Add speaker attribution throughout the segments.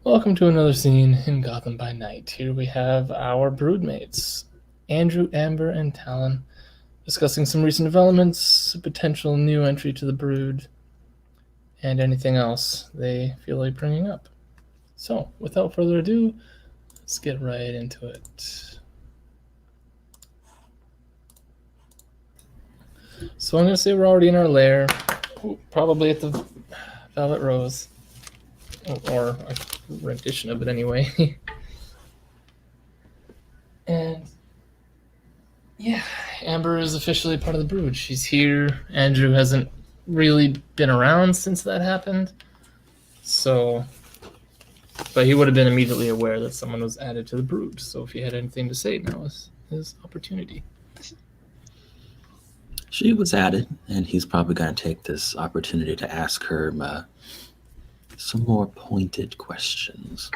Speaker 1: Welcome to another scene in Gotham by Night. Here we have our broodmates, Andrew, Amber, and Talon, discussing some recent developments, a potential new entry to the brood, and anything else they feel like bringing up. So, without further ado, let's get right into it. So, I'm going to say we're already in our lair, probably at the Velvet Rose, or a rendition of it anyway. And yeah, Amber is officially part of the brood. She's here. Andrew hasn't really been around since that happened. So, but he would have been immediately aware that someone was added to the brood. So if he had anything to say, now is his opportunity.
Speaker 2: She was added, and he's probably going to take this opportunity to ask her some more pointed questions.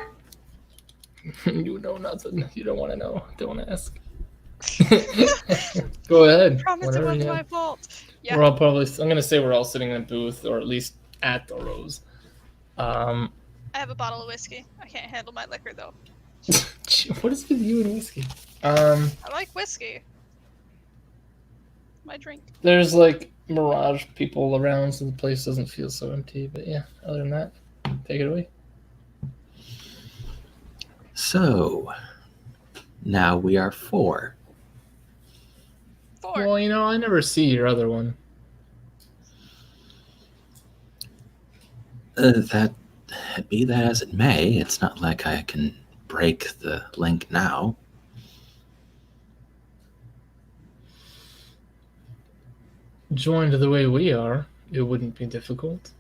Speaker 1: You know nothing. You don't want to know. Don't ask. Go ahead.
Speaker 3: Promise it wasn't my fault. Yeah.
Speaker 1: We're all probably. I'm gonna say we're all sitting in a booth, or at least at the Rose.
Speaker 3: I have a bottle of whiskey. I can't handle my liquor though.
Speaker 1: What is with you and whiskey?
Speaker 3: I like whiskey. My drink.
Speaker 1: There's like mirage people around, so the place doesn't feel so empty. But yeah, other than that, take it away.
Speaker 2: So, now we are 4.
Speaker 3: 4.
Speaker 1: Well, you know, I never see your other one.
Speaker 2: That be that as it may, it's not like I can break the link now.
Speaker 1: Joined the way we are, it wouldn't be difficult.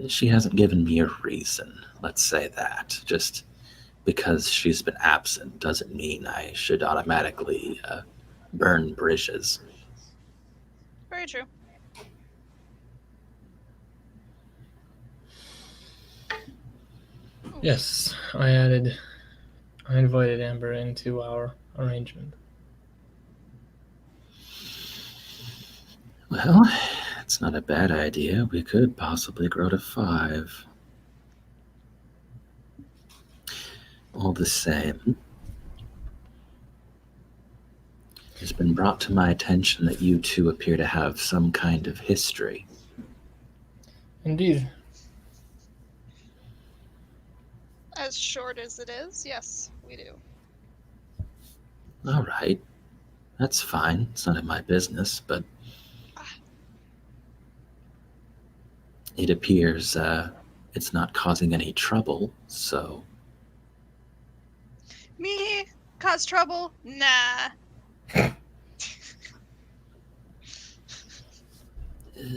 Speaker 2: She hasn't given me a reason, let's say that. Just because she's been absent doesn't mean I should automatically burn bridges.
Speaker 3: Very true.
Speaker 1: Yes, I invited Amber into our arrangement.
Speaker 2: Well, it's not a bad idea. We could possibly grow to 5. All the same, it's been brought to my attention that you two appear to have some kind of history.
Speaker 1: Indeed.
Speaker 3: As short as it is, yes, we do.
Speaker 2: All right. That's fine. It's none of my business, but it appears it's not causing any trouble, so...
Speaker 3: Me? Cause trouble? Nah.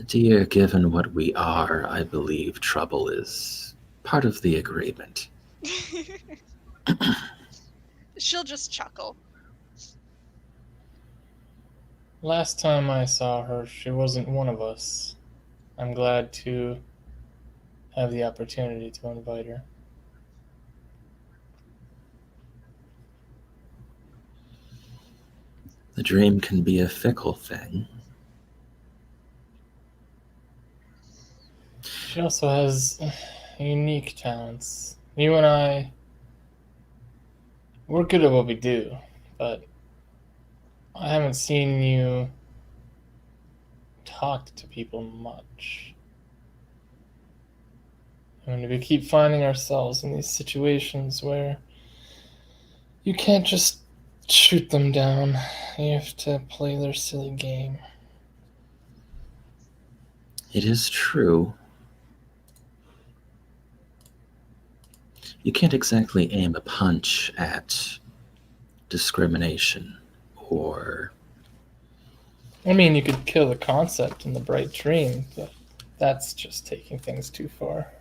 Speaker 2: Dear, given what we are, I believe trouble is part of the agreement.
Speaker 3: She'll just chuckle.
Speaker 1: Last time I saw her, she wasn't one of us. I'm glad to have the opportunity to invite her.
Speaker 2: The dream can be a fickle thing.
Speaker 1: She also has unique talents. You and I, we're good at what we do, but I haven't seen you talk to people much. And we keep finding ourselves in these situations where you can't just shoot them down. You have to play their silly game.
Speaker 2: It is true. You can't exactly aim a punch at discrimination or...
Speaker 1: I mean, you could kill the concept in the bright dream, but that's just taking things too far.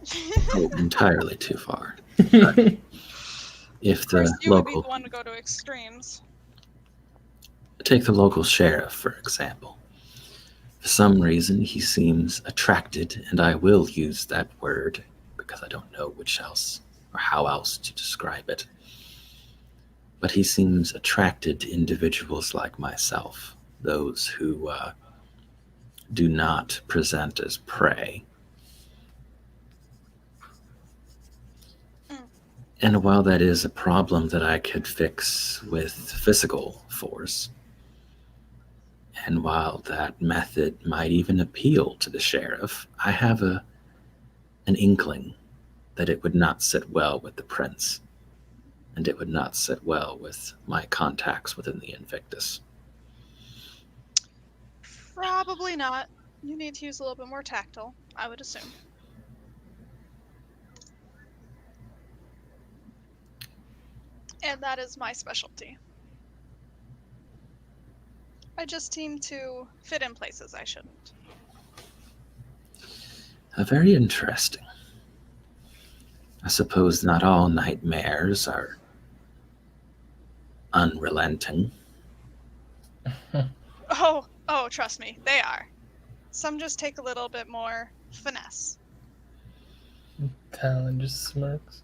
Speaker 2: Oh, entirely too far. If
Speaker 3: Of course,
Speaker 2: the
Speaker 3: you would be
Speaker 2: local...
Speaker 3: the one to go to extremes.
Speaker 2: Take the local sheriff, for example. For some reason, he seems attracted, and I will use that word because I don't know which else or how else to describe it. But he seems attracted to individuals like myself, those who do not present as prey. And while that is a problem that I could fix with physical force, and while that method might even appeal to the sheriff, I have an inkling that it would not sit well with the prince, and it would not sit well with my contacts within the Invictus.
Speaker 3: Probably not. You need to use a little bit more tactile, I would assume. And that is my specialty. I just seem to fit in places I shouldn't.
Speaker 2: Very interesting. I suppose not all nightmares are unrelenting.
Speaker 3: Oh, trust me, they are. Some just take a little bit more finesse.
Speaker 1: Talon just smirks.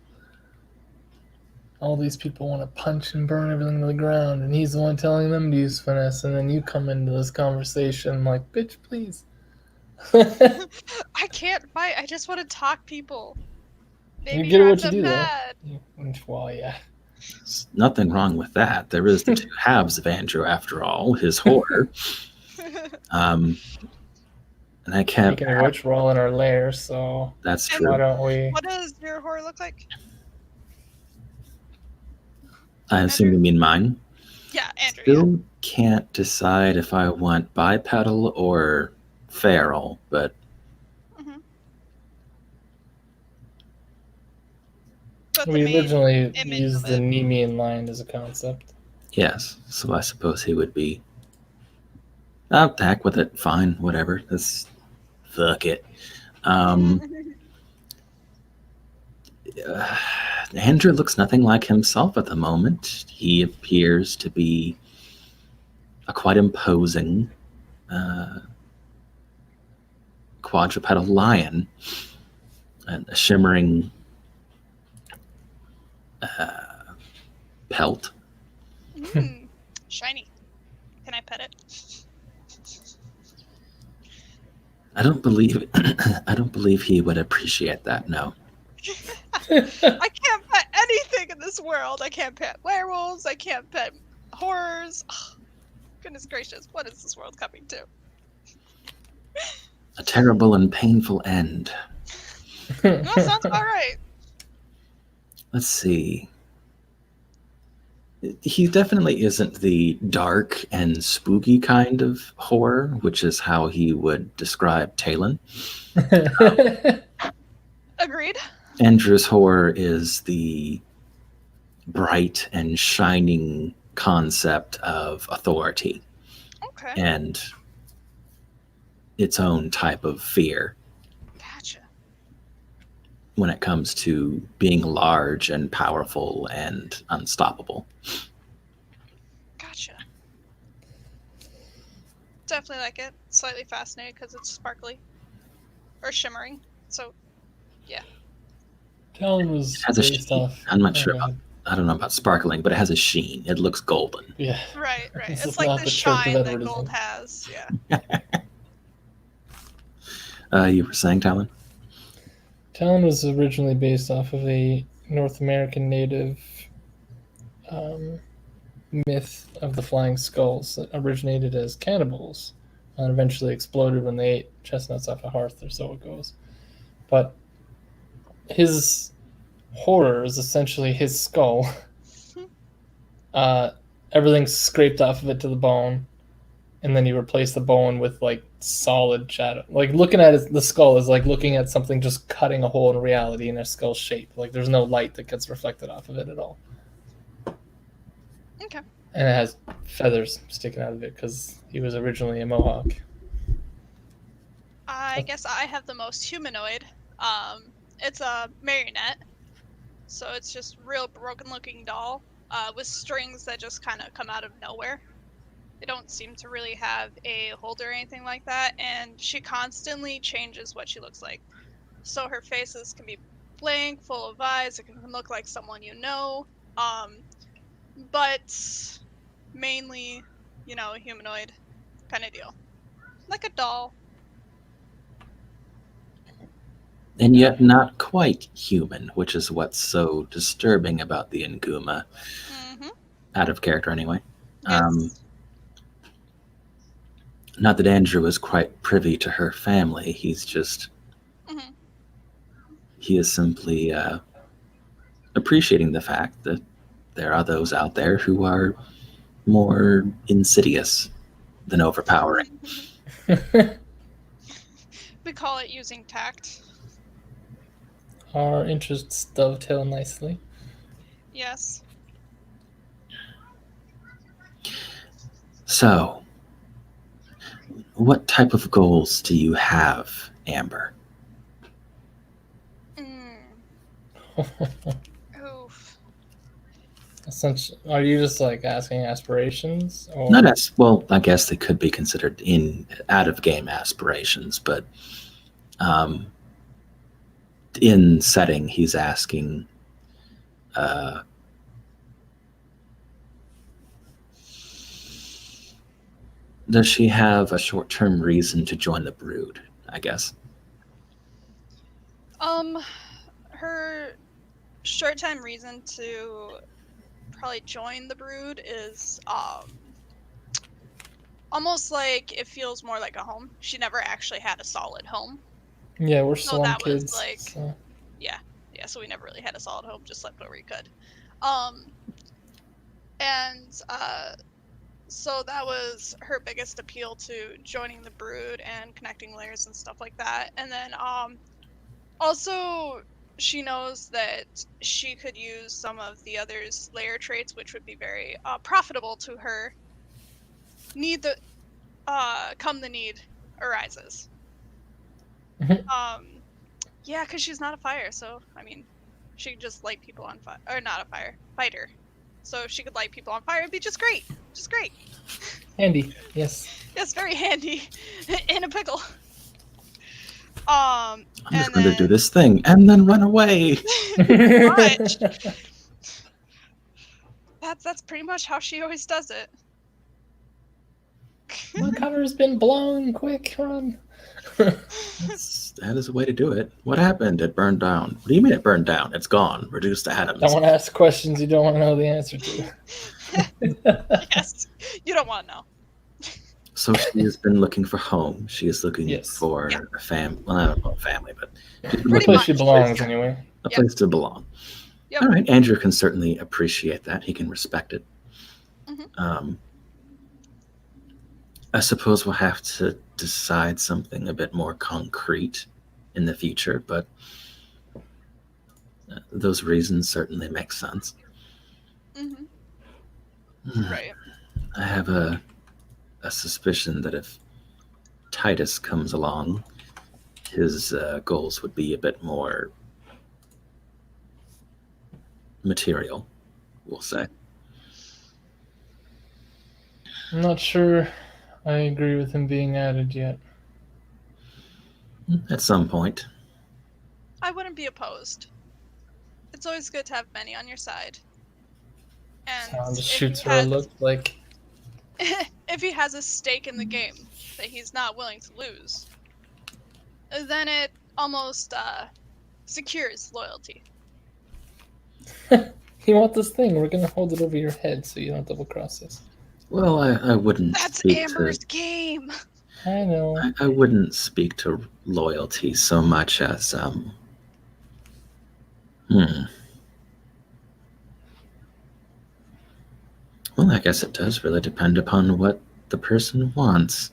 Speaker 1: All these people want to punch and burn everything to the ground, and he's the one telling them to use finesse, and then you come into this conversation like, bitch, please.
Speaker 3: I can't fight, I just want to talk people. Maybe
Speaker 1: you get
Speaker 3: drive
Speaker 1: what you
Speaker 3: them
Speaker 1: do,
Speaker 3: mad.
Speaker 1: though. Well, yeah.
Speaker 2: There's nothing wrong with that. There is the two halves of Andrew, after all, his horror. And I can't.
Speaker 1: Speaking of which, we're all in our lair, so
Speaker 2: That's
Speaker 3: And
Speaker 2: true.
Speaker 1: why don't we?
Speaker 3: What does your horror look like?
Speaker 2: I assume you mean mine.
Speaker 3: Yeah, Andrew. Yeah.
Speaker 2: Still can't decide if I want bipedal or feral, but
Speaker 3: But
Speaker 1: We
Speaker 3: the main
Speaker 1: originally
Speaker 3: image
Speaker 1: used
Speaker 3: of
Speaker 1: the
Speaker 3: it.
Speaker 1: Nemean line as a concept.
Speaker 2: yes. So I suppose he would be. Oh, the heck with it. Fine, whatever. Let's fuck it. Andrew looks nothing like himself at the moment. He appears to be a quite imposing quadrupedal lion and a shimmering pelt.
Speaker 3: Shiny. Can I pet it?
Speaker 2: I don't believe he would appreciate that. No.
Speaker 3: I can't pet anything in this world. I can't pet werewolves. I can't pet horrors. Ugh, goodness gracious, what is this world coming to?
Speaker 2: A terrible and painful end.
Speaker 3: That sounds about right.
Speaker 2: Let's see. He definitely isn't the dark and spooky kind of horror, which is how he would describe Talon.
Speaker 3: Agreed.
Speaker 2: Andrew's horror is the bright and shining concept of authority
Speaker 3: Okay.
Speaker 2: and its own type of fear
Speaker 3: Gotcha.
Speaker 2: when it comes to being large and powerful and unstoppable.
Speaker 3: Gotcha. Definitely like it. Slightly fascinated because it's sparkly. Or shimmering. So, yeah.
Speaker 1: Talon was
Speaker 2: It has a
Speaker 1: based
Speaker 2: sheen.
Speaker 1: off.
Speaker 2: I'm not sure about, I don't know about sparkling, but it has a sheen. It looks golden.
Speaker 1: Yeah.
Speaker 3: Right.
Speaker 1: This
Speaker 3: It's
Speaker 1: is
Speaker 3: like
Speaker 1: not
Speaker 3: the
Speaker 1: the trope of
Speaker 3: shine that
Speaker 1: Edwardism.
Speaker 3: gold has. Yeah.
Speaker 2: You were saying, Talon?
Speaker 1: Talon was originally based off of a North American native myth of the flying skulls that originated as cannibals and eventually exploded when they ate chestnuts off a hearth, or so it goes. But his horror is essentially his skull. Everything's scraped off of it to the bone, and then you replace the bone with like solid shadow. Like looking at the skull is like looking at something just cutting a hole in reality in a skull shape. Like there's no light that gets reflected off of it at all.
Speaker 3: Okay.
Speaker 1: And it has feathers sticking out of it because he was originally a Mohawk.
Speaker 3: I guess I have the most humanoid. It's a marionette, so it's just real broken-looking doll with strings that just kind of come out of nowhere. They don't seem to really have a holder or anything like that, and she constantly changes what she looks like. So her faces can be blank, full of eyes. It can look like someone you know, but mainly, a humanoid kind of deal, like a doll.
Speaker 2: and yet not quite human, which is what's so disturbing about the Nguma,
Speaker 3: Mm-hmm.
Speaker 2: out of character anyway.
Speaker 3: Yes.
Speaker 2: Not that Andrew is quite privy to her family. He's just,
Speaker 3: Mm-hmm.
Speaker 2: he is simply appreciating the fact that there are those out there who are more insidious than overpowering.
Speaker 3: We call it using tact.
Speaker 1: Our interests dovetail nicely.
Speaker 3: Yes.
Speaker 2: So, what type of goals do you have, Amber?
Speaker 3: Oof.
Speaker 1: Are you just like asking aspirations? Or...
Speaker 2: Not as well. I guess they could be considered in out of game aspirations, but in setting, he's asking. Does she have a short-term reason to join the Brood? I guess.
Speaker 3: Her short-time reason to probably join the Brood is almost like it feels more like a home. She never actually had a solid home.
Speaker 1: Yeah, we're
Speaker 3: So
Speaker 1: slum
Speaker 3: that was,
Speaker 1: kids.
Speaker 3: like-
Speaker 1: So.
Speaker 3: Yeah, so we never really had a solid home, just slept where we could. And so that was her biggest appeal to joining the Brood and connecting layers and stuff like that. And then also she knows that she could use some of the others' layer traits, which would be very profitable to her. Come the need arises. Yeah, because she's not a fire, so I mean, she could just light people on fire, or not a fighter. So if she could light people on fire, it'd be just great,
Speaker 1: Handy, yes.
Speaker 3: It's very handy in a pickle.
Speaker 2: I'm just
Speaker 3: and
Speaker 2: going to
Speaker 3: then
Speaker 2: do this thing and then run away.
Speaker 3: much. That's pretty much how she always does it.
Speaker 1: My cover's been blown. Quick, run.
Speaker 2: That is a way to do it. What happened? It burned down. What do you mean it burned down? It's gone. Reduced to atoms.
Speaker 1: Don't want to ask questions you don't want to know the answer to.
Speaker 3: Yes, you don't want to know.
Speaker 2: So she has been looking for home. She is looking
Speaker 1: Yes.
Speaker 2: for
Speaker 3: Yeah.
Speaker 2: a family. Well, I don't know family, but she's
Speaker 1: The
Speaker 3: Pretty
Speaker 2: looking
Speaker 1: place she
Speaker 3: much.
Speaker 1: belongs, anyway.
Speaker 2: a
Speaker 3: Yep.
Speaker 2: place to belong.
Speaker 3: Yep.
Speaker 2: All right, Andrew can certainly appreciate that. He can respect it.
Speaker 3: Mhm.
Speaker 2: I suppose we'll have to decide something a bit more concrete in the future, but those reasons certainly make sense.
Speaker 3: Mhm.
Speaker 2: Hmm.
Speaker 3: Right.
Speaker 2: I have a suspicion that if Titus comes along, his goals would be a bit more material, we'll say.
Speaker 1: I'm not sure I agree with him being added yet.
Speaker 2: At some point.
Speaker 3: I wouldn't be opposed. It's always good to have many on your side. And
Speaker 1: Sound just
Speaker 3: if
Speaker 1: shoots
Speaker 3: he
Speaker 1: her a
Speaker 3: has-
Speaker 1: look like,
Speaker 3: if he has a stake in the game that he's not willing to lose, then it almost secures loyalty.
Speaker 1: you want this thing, we're going to hold it over your head so you don't double cross us.
Speaker 2: Well, I wouldn't
Speaker 3: That's
Speaker 2: speak
Speaker 3: Amber's
Speaker 2: to
Speaker 3: game.
Speaker 1: I know.
Speaker 2: I wouldn't speak to loyalty so much as Well, I guess it does really depend upon what the person wants.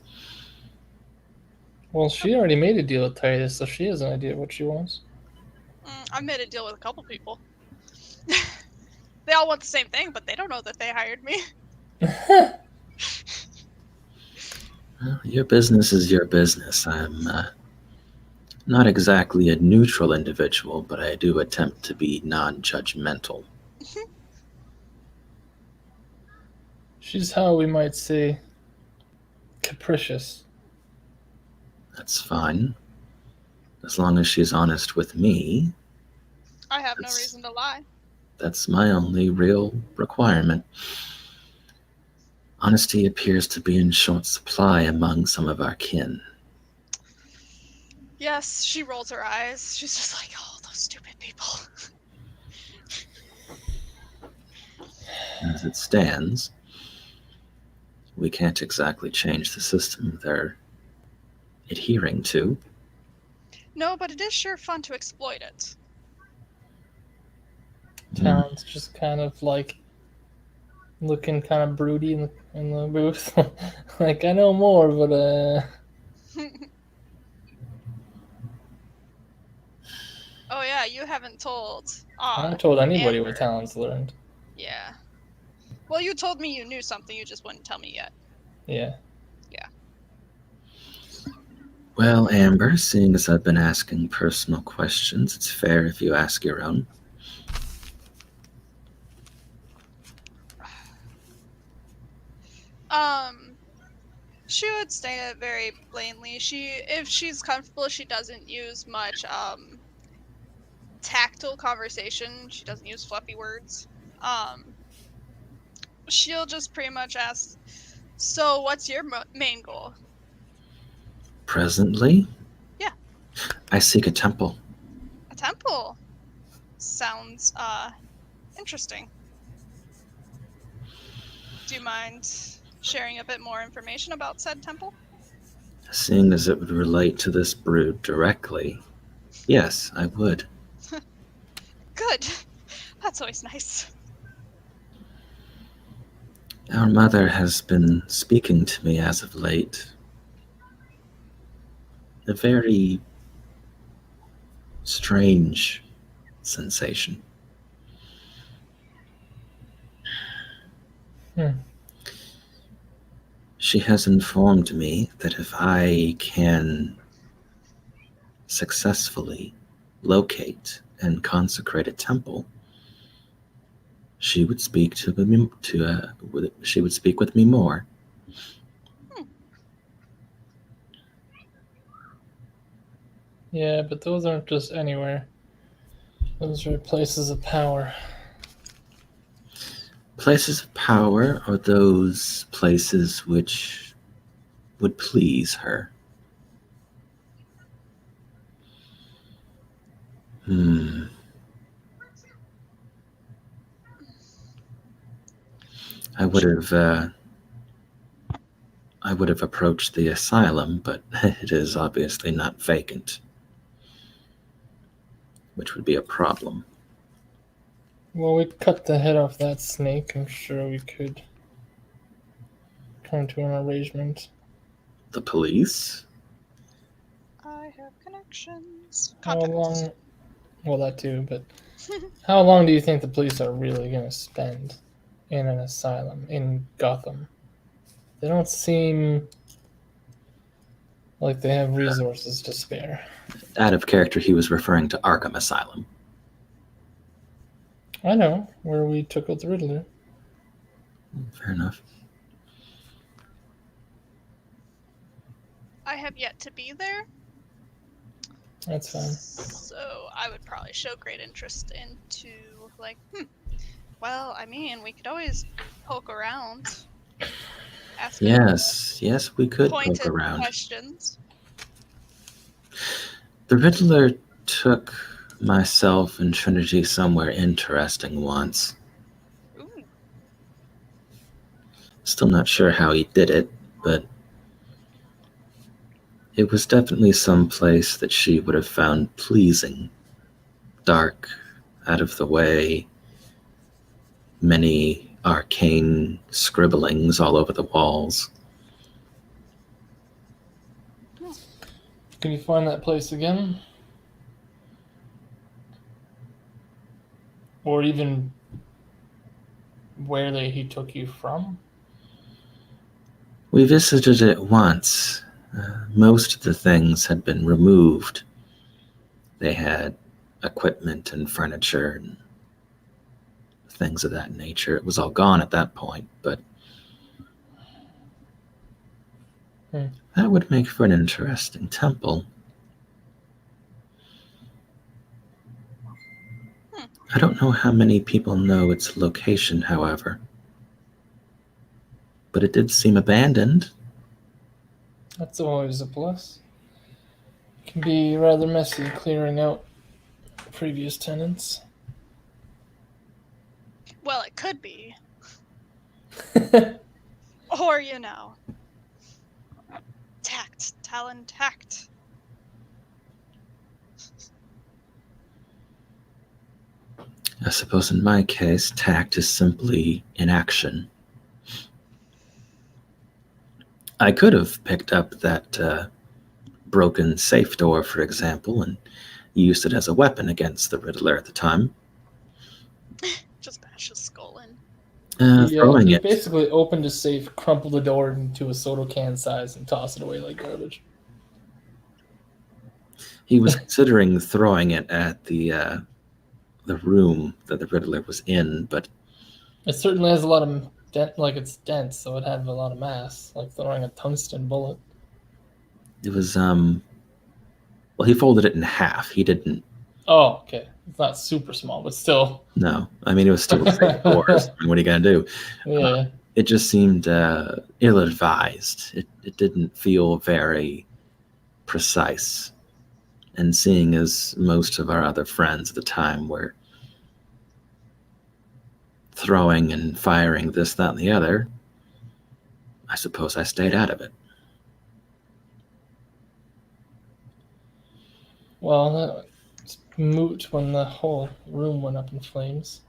Speaker 1: Well, she already made a deal with Titus, so she has an idea of what she wants.
Speaker 3: I've made a deal with a couple people. They all want the same thing, but they don't know that they hired me.
Speaker 2: Well, your business is your business. I'm not exactly a neutral individual, but I do attempt to be non-judgmental.
Speaker 1: She's how we might say capricious.
Speaker 2: That's fine. As long as she's honest with me,
Speaker 3: I have no
Speaker 2: That's-
Speaker 3: reason to lie.
Speaker 2: that's my only real requirement. Honesty appears to be in short supply among some of our kin.
Speaker 3: Yes, she rolls her eyes. She's just like, oh, those stupid people.
Speaker 2: As it stands, we can't exactly change the system they're adhering to.
Speaker 3: No, but it is sure fun to exploit it.
Speaker 1: Talon's just kind of like looking kind of broody in the booth. Like, I know more, but
Speaker 3: Oh yeah, you haven't told.
Speaker 1: I haven't told anybody
Speaker 3: Amber.
Speaker 1: what Talon's learned.
Speaker 3: Yeah. Well, you told me you knew something, you just wouldn't tell me yet.
Speaker 1: Yeah.
Speaker 2: Well, Amber, seeing as I've been asking personal questions, it's fair if you ask your own.
Speaker 3: She would state it very plainly. If she's comfortable, she doesn't use much tactile conversation. She doesn't use fluffy words. She'll just pretty much ask, so what's your main goal?
Speaker 2: Presently?
Speaker 3: Yeah.
Speaker 2: I seek a temple.
Speaker 3: A temple. Sounds interesting. Do you mind sharing a bit more information about said temple?
Speaker 2: Seeing as it would relate to this brood directly, yes, I would.
Speaker 3: Good. That's always nice.
Speaker 2: Our mother has been speaking to me as of late. A very strange sensation. She has informed me that if I can successfully locate and consecrate a temple, she would speak to me. She would speak with me more.
Speaker 1: Yeah, but those aren't just anywhere. Those are places of power.
Speaker 2: Places of power are those places which would please her. I would have approached the asylum, but it is obviously not vacant, which would be a problem.
Speaker 1: Well, we'd cut the head off that snake. I'm sure we could come to an arrangement.
Speaker 2: The police?
Speaker 3: I have connections.
Speaker 1: How
Speaker 3: Contacts.
Speaker 1: long? Well, that too, but how long do you think the police are really going to spend in an asylum in Gotham? They don't seem like they have resources to spare.
Speaker 2: Out of character, he was referring to Arkham Asylum.
Speaker 1: I know, where we took out the Riddler.
Speaker 2: Fair enough.
Speaker 3: I have yet to be there.
Speaker 1: That's fine.
Speaker 3: So I would probably show great interest into, like, well, I mean, we could always poke around. Ask
Speaker 2: Yes, we could
Speaker 3: pointed
Speaker 2: poke around.
Speaker 3: questions.
Speaker 2: The Riddler took myself and Trinity somewhere interesting once.
Speaker 3: Ooh.
Speaker 2: Still not sure how he did it, but it was definitely some place that she would have found pleasing. Dark, out of the way, many arcane scribblings all over the walls.
Speaker 1: Can you find that place again? Or even where he took you from?
Speaker 2: We visited it once. Most of the things had been removed. They had equipment and furniture and things of that nature. It was all gone at that point, but that would make for an interesting temple. I don't know how many people know its location, however, but it did seem abandoned.
Speaker 1: That's always a plus. Can be rather messy clearing out previous tenants.
Speaker 3: Well, it could be. Or, tact. Talon tact.
Speaker 2: I suppose in my case, tact is simply inaction. I could have picked up that broken safe door, for example, and used it as a weapon against the Riddler at the time.
Speaker 3: Just bash his skull in.
Speaker 2: Throwing
Speaker 1: he
Speaker 2: it.
Speaker 1: basically opened his safe, crumpled the door into a soda can size, and tossed it away like garbage.
Speaker 2: He was considering throwing it at the room that the Riddler was in, but
Speaker 1: It certainly has a lot of it's dense, so it had a lot of mass, like throwing a tungsten bullet.
Speaker 2: it was well, he folded it in half. He didn't.
Speaker 1: Oh, okay. It's not super small, but still.
Speaker 2: No, I mean it was still safe doors. What are you gonna do?
Speaker 1: Yeah.
Speaker 2: It just seemed ill-advised. It didn't feel very precise. And seeing as most of our other friends at the time were throwing and firing this, that, and the other, I suppose I stayed out of it.
Speaker 1: Well, that was moot when the whole room went up in flames.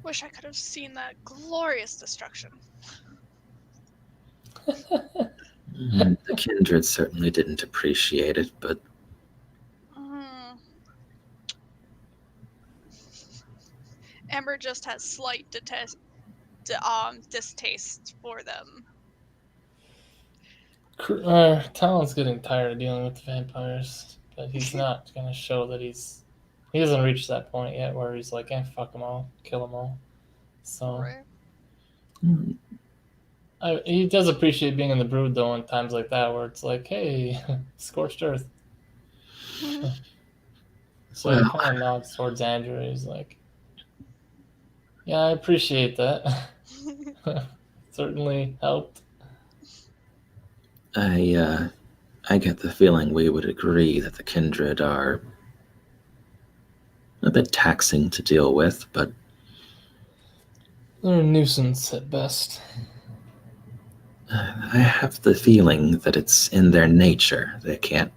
Speaker 3: Wish I could have seen that glorious destruction.
Speaker 2: The kindred certainly didn't appreciate it, but
Speaker 3: Amber just has slight distaste for them.
Speaker 1: Talon's getting tired of dealing with the vampires, but he's not going to show that he hasn't reached that point yet where he's like, fuck them all, kill them all. So
Speaker 3: Right.
Speaker 1: he does appreciate being in the Brood, though, in times like that where it's like, hey, scorched earth. So he kind of nods towards Andrew. He's like, yeah, I appreciate that. Certainly helped.
Speaker 2: I get the feeling we would agree that the kindred are a bit taxing to deal with, but
Speaker 1: they're a nuisance at best.
Speaker 2: I have the feeling that it's in their nature. They can't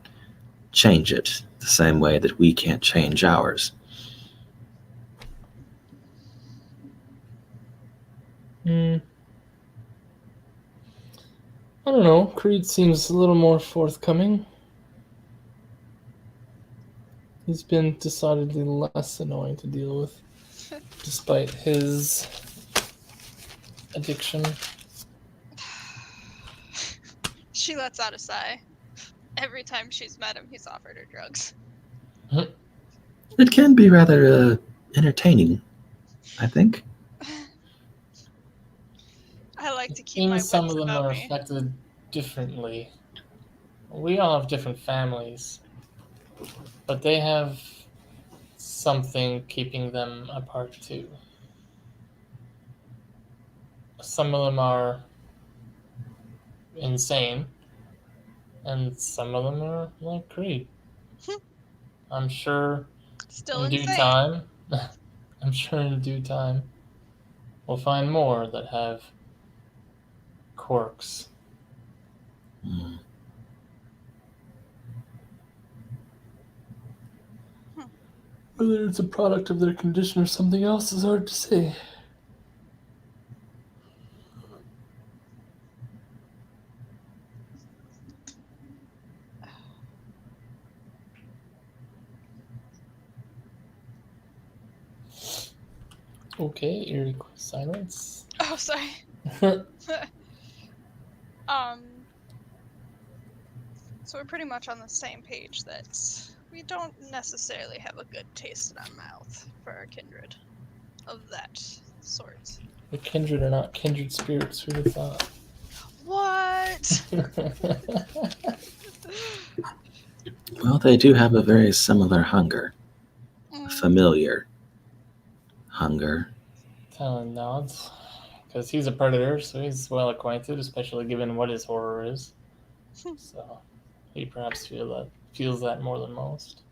Speaker 2: change it the same way that we can't change ours.
Speaker 1: I don't know. Creed seems a little more forthcoming. He's been decidedly less annoying to deal with, despite his addiction.
Speaker 3: She lets out a sigh. Every time she's met him, he's offered her drugs.
Speaker 2: It can be rather entertaining, I think.
Speaker 3: I like to keep my wits
Speaker 1: Some of them
Speaker 3: about
Speaker 1: are
Speaker 3: me.
Speaker 1: affected differently. We all have different families, but they have something keeping them apart too. Some of them are insane, and some of them are like Creed. I'm sure
Speaker 3: Still
Speaker 1: in due
Speaker 3: insane.
Speaker 1: time, I'm sure in due time, we'll find more that have quirks. Whether it's a product of their condition or something else is hard to say. Okay, eerie silence.
Speaker 3: Oh, sorry. So we're pretty much on the same page that we don't necessarily have a good taste in our mouth for our kindred of that sort.
Speaker 1: The kindred are not kindred spirits, who would have thought?
Speaker 3: What?
Speaker 2: Well, they do have a very similar hunger. Familiar hunger.
Speaker 1: Talon nods. Because he's a predator, so he's well acquainted, especially given what his horror is. So he perhaps feels that more than most.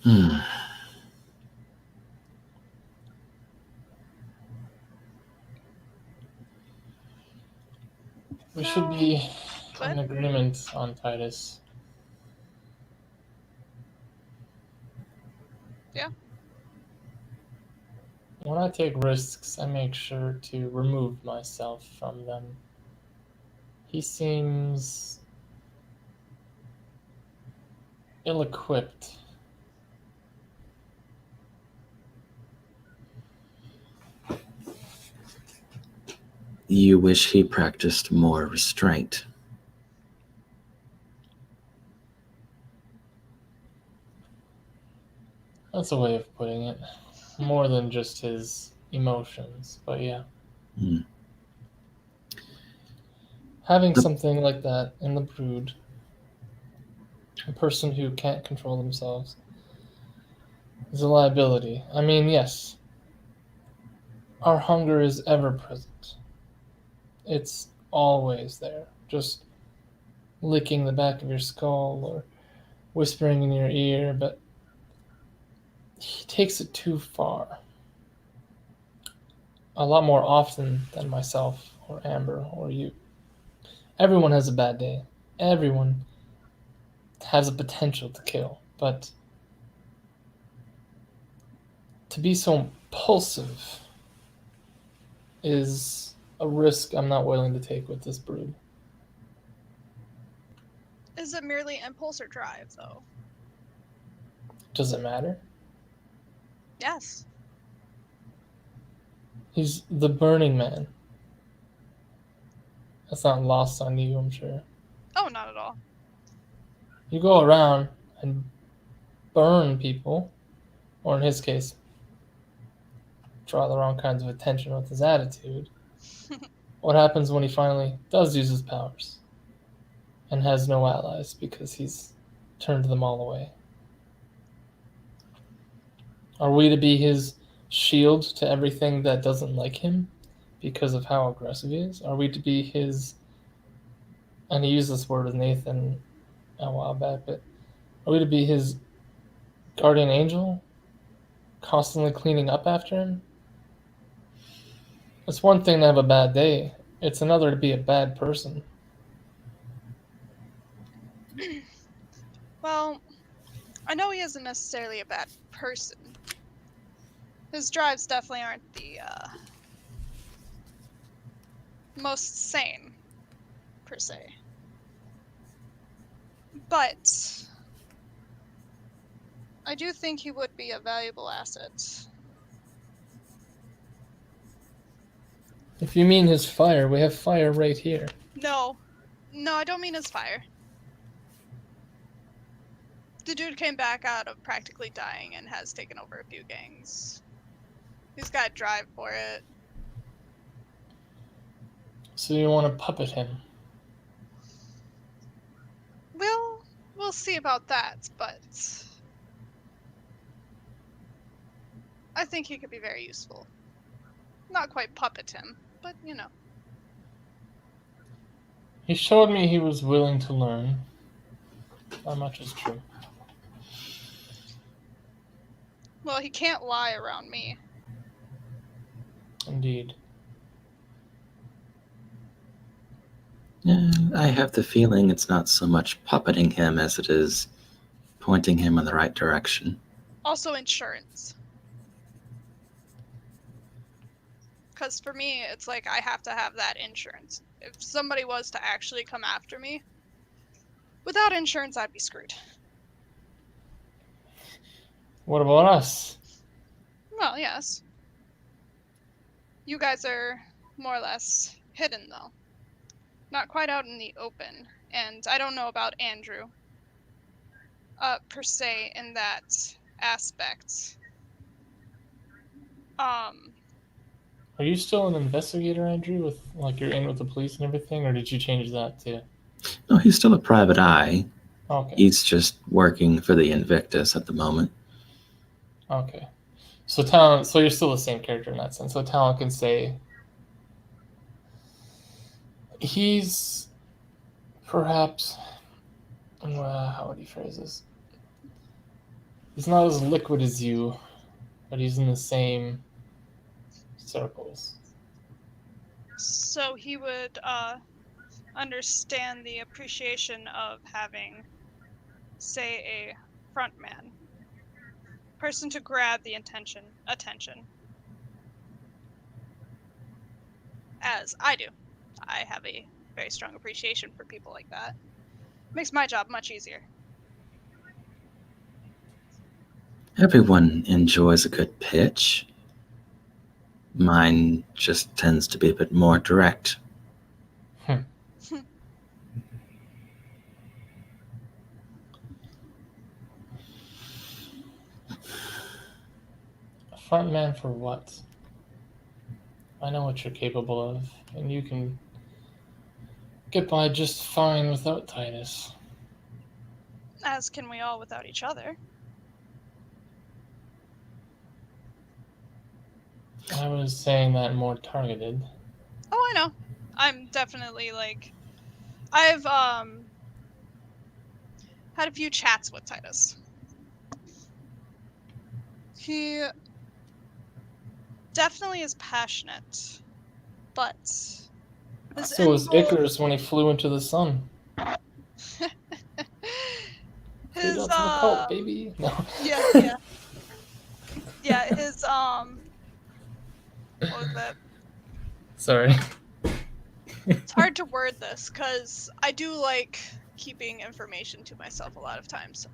Speaker 2: Hmm.
Speaker 1: We
Speaker 3: No.
Speaker 1: should be
Speaker 3: What?
Speaker 1: in agreement on Titus.
Speaker 3: Yeah.
Speaker 1: When I take risks, I make sure to remove myself from them. He seems ill-equipped.
Speaker 2: You wish he practiced more restraint.
Speaker 1: That's a way of putting it. More than just his emotions, but yeah.
Speaker 2: Hmm.
Speaker 1: Having something like that in the brood, a person who can't control themselves, is a liability. I mean, yes, our hunger is ever present. It's always there, just licking the back of your skull or whispering in your ear, but he takes it too far. A lot more often than myself or Amber or you. Everyone has a bad day. Everyone has a potential to kill, but to be so impulsive is a risk I'm not willing to take with this brood.
Speaker 3: Is it merely impulse or drive, though?
Speaker 1: Does it matter?
Speaker 3: Yes.
Speaker 1: He's the Burning Man. That's not lost on you, I'm sure.
Speaker 3: Oh, not at all.
Speaker 1: You go around and burn people, or in his case, draw the wrong kinds of attention with his attitude. What happens when he finally does use his powers and has no allies because he's turned them all away? Are we to be his shield to everything that doesn't like him because of how aggressive he is? Are we to be his, and he used this word with Nathan a while back, but are we to be his guardian angel, constantly cleaning up after him? It's one thing to have a bad day. It's another to be a bad person.
Speaker 3: Well, I know he isn't necessarily a bad person. His drives definitely aren't the most sane, per se. But I do think he would be a valuable asset.
Speaker 1: If you mean his fire, we have fire right here.
Speaker 3: No, I don't mean his fire. The dude came back out of practically dying and has taken over a few gangs. He's got drive for it.
Speaker 1: So you want to puppet him?
Speaker 3: We'll see about that, but I think he could be very useful. Not quite puppet him, but you know.
Speaker 1: He showed me he was willing to learn. That much is true.
Speaker 3: Well, he can't lie around me.
Speaker 1: Indeed.
Speaker 2: I have the feeling it's not so much puppeting him as it is pointing him in the right direction.
Speaker 3: Also insurance. Because for me, it's like I have to have that insurance. If somebody was to actually come after me, without insurance, I'd be screwed.
Speaker 1: What about us?
Speaker 3: Well, yes. You guys are more or less hidden, though. Not quite out in the open. And I don't know about Andrew, per se, in that aspect.
Speaker 1: Are you still an investigator, Andrew? With like you're in with the police and everything, or did you change that too?
Speaker 2: No, he's still a private eye.
Speaker 1: Okay.
Speaker 2: He's just working for the Invictus at the moment.
Speaker 1: Okay. So Talon, so you're still the same character in that sense. So Talon can say, He's perhaps, how would he phrase this? He's not as liquid as you, but he's in the same circles.
Speaker 3: So he would understand the appreciation of having, say, a front man, person to grab the attention, as I do. I have a very strong appreciation for people like that. Makes my job much easier.
Speaker 2: Everyone enjoys a good pitch. Mine just tends to be a bit more direct.
Speaker 1: A front man for what? I know what you're capable of, and you can get by just fine without Titus.
Speaker 3: As can we all without each other.
Speaker 1: I was saying that more targeted.
Speaker 3: Oh, I know. I'm definitely I've had a few chats with Titus. He definitely is passionate, but
Speaker 1: So was Icarus when he flew into the sun.
Speaker 3: his
Speaker 1: to the cult, baby. No.
Speaker 3: yeah. His what was that?
Speaker 1: Sorry.
Speaker 3: It's hard to word this because I do like keeping information to myself a lot of times.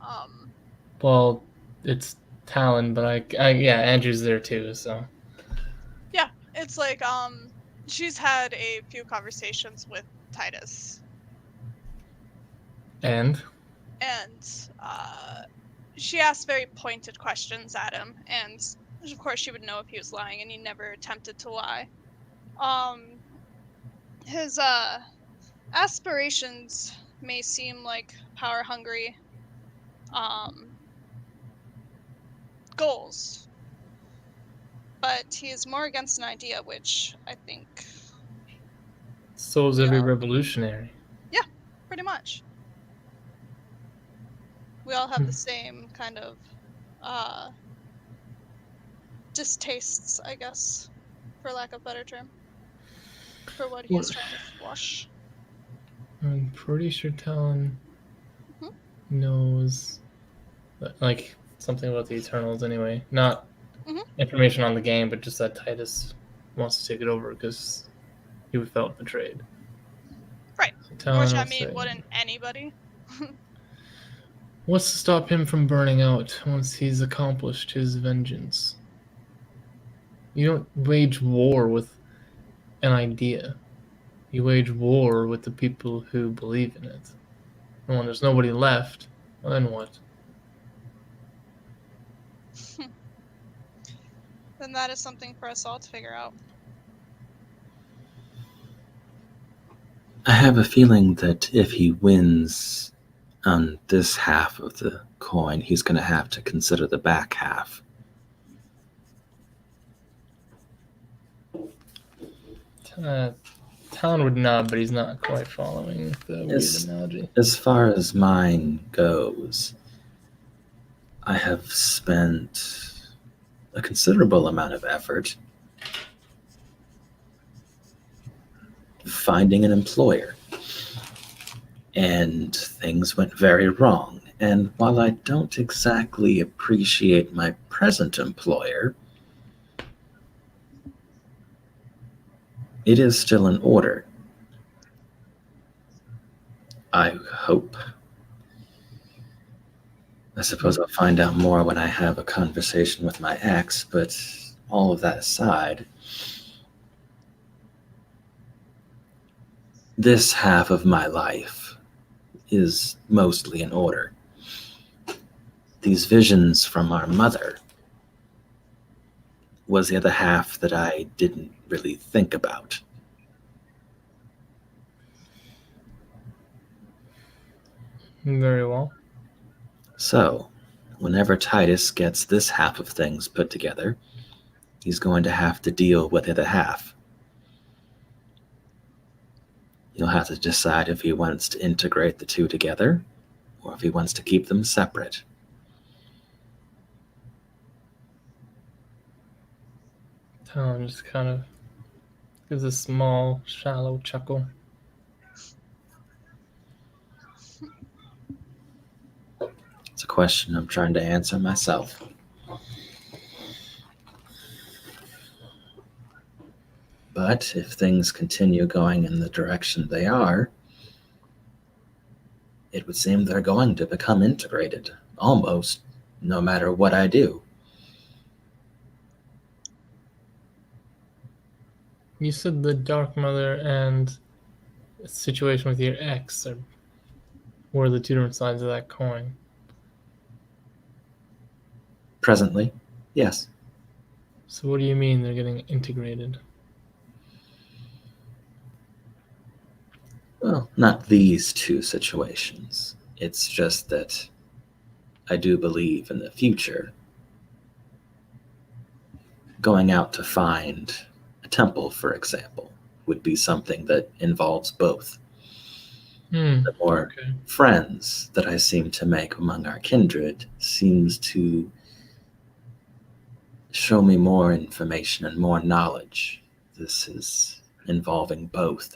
Speaker 1: Well, it's Talon, but yeah, Andrew's there too, so.
Speaker 3: Yeah, it's like she's had a few conversations with Titus,
Speaker 1: And
Speaker 3: she asked very pointed questions at him, and of course she would know if he was lying, and he never attempted to lie. His aspirations may seem like power hungry goals, but he is more against an idea, which I think
Speaker 1: so is every
Speaker 3: Yeah.
Speaker 1: revolutionary.
Speaker 3: pretty much we all have the same kind of distastes, I guess, for lack of a better term, for what he's
Speaker 1: What-
Speaker 3: trying to squash.
Speaker 1: I'm pretty sure Talon
Speaker 3: Mhm.
Speaker 1: knows, like, something about the Eternals anyway. Not
Speaker 3: Mhm.
Speaker 1: information on the game, but just that Titus wants to take it over because he felt betrayed.
Speaker 3: Right.
Speaker 1: So Talon
Speaker 3: Which I
Speaker 1: will
Speaker 3: mean,
Speaker 1: say,
Speaker 3: wouldn't anybody?
Speaker 1: what's to stop him from burning out once he's accomplished his vengeance? You don't wage war with an idea. You wage war with the people who believe in it. And when there's nobody left, well, then what?
Speaker 3: Then that is something for us all to figure out.
Speaker 2: I have a feeling that if he wins on this half of the coin, he's going to have to consider the back half.
Speaker 1: Talon would nod, but he's not quite following the
Speaker 2: Yes.
Speaker 1: weird analogy.
Speaker 2: As far as mine goes, I have spent a considerable amount of effort finding an employer. And things went very wrong. And while I don't exactly appreciate my present employer, it is still in order. I hope. I suppose I'll find out more when I have a conversation with my ex, but all of that aside, this half of my life is mostly in order. These visions from our mother was the other half that I didn't really think about.
Speaker 1: Very well.
Speaker 2: So, whenever Titus gets this half of things put together, he's going to have to deal with the other half. You'll have to decide if he wants to integrate the two together or if he wants to keep them separate.
Speaker 1: Talon just kind of gives a small, shallow chuckle.
Speaker 2: It's a question I'm trying to answer myself. But if things continue going in the direction they are, it would seem they're going to become integrated, almost, no matter what I do.
Speaker 1: You said the Dark Mother and the situation with your ex were the two different sides of that coin.
Speaker 2: Presently, yes.
Speaker 1: So what do you mean they're getting integrated?
Speaker 2: Well, not these two situations. It's just that I do believe in the future, going out to find a temple, for example, would be something that involves both. The more
Speaker 1: Okay.
Speaker 2: friends that I seem to make among our kindred seems to show me more information and more knowledge. This is involving both.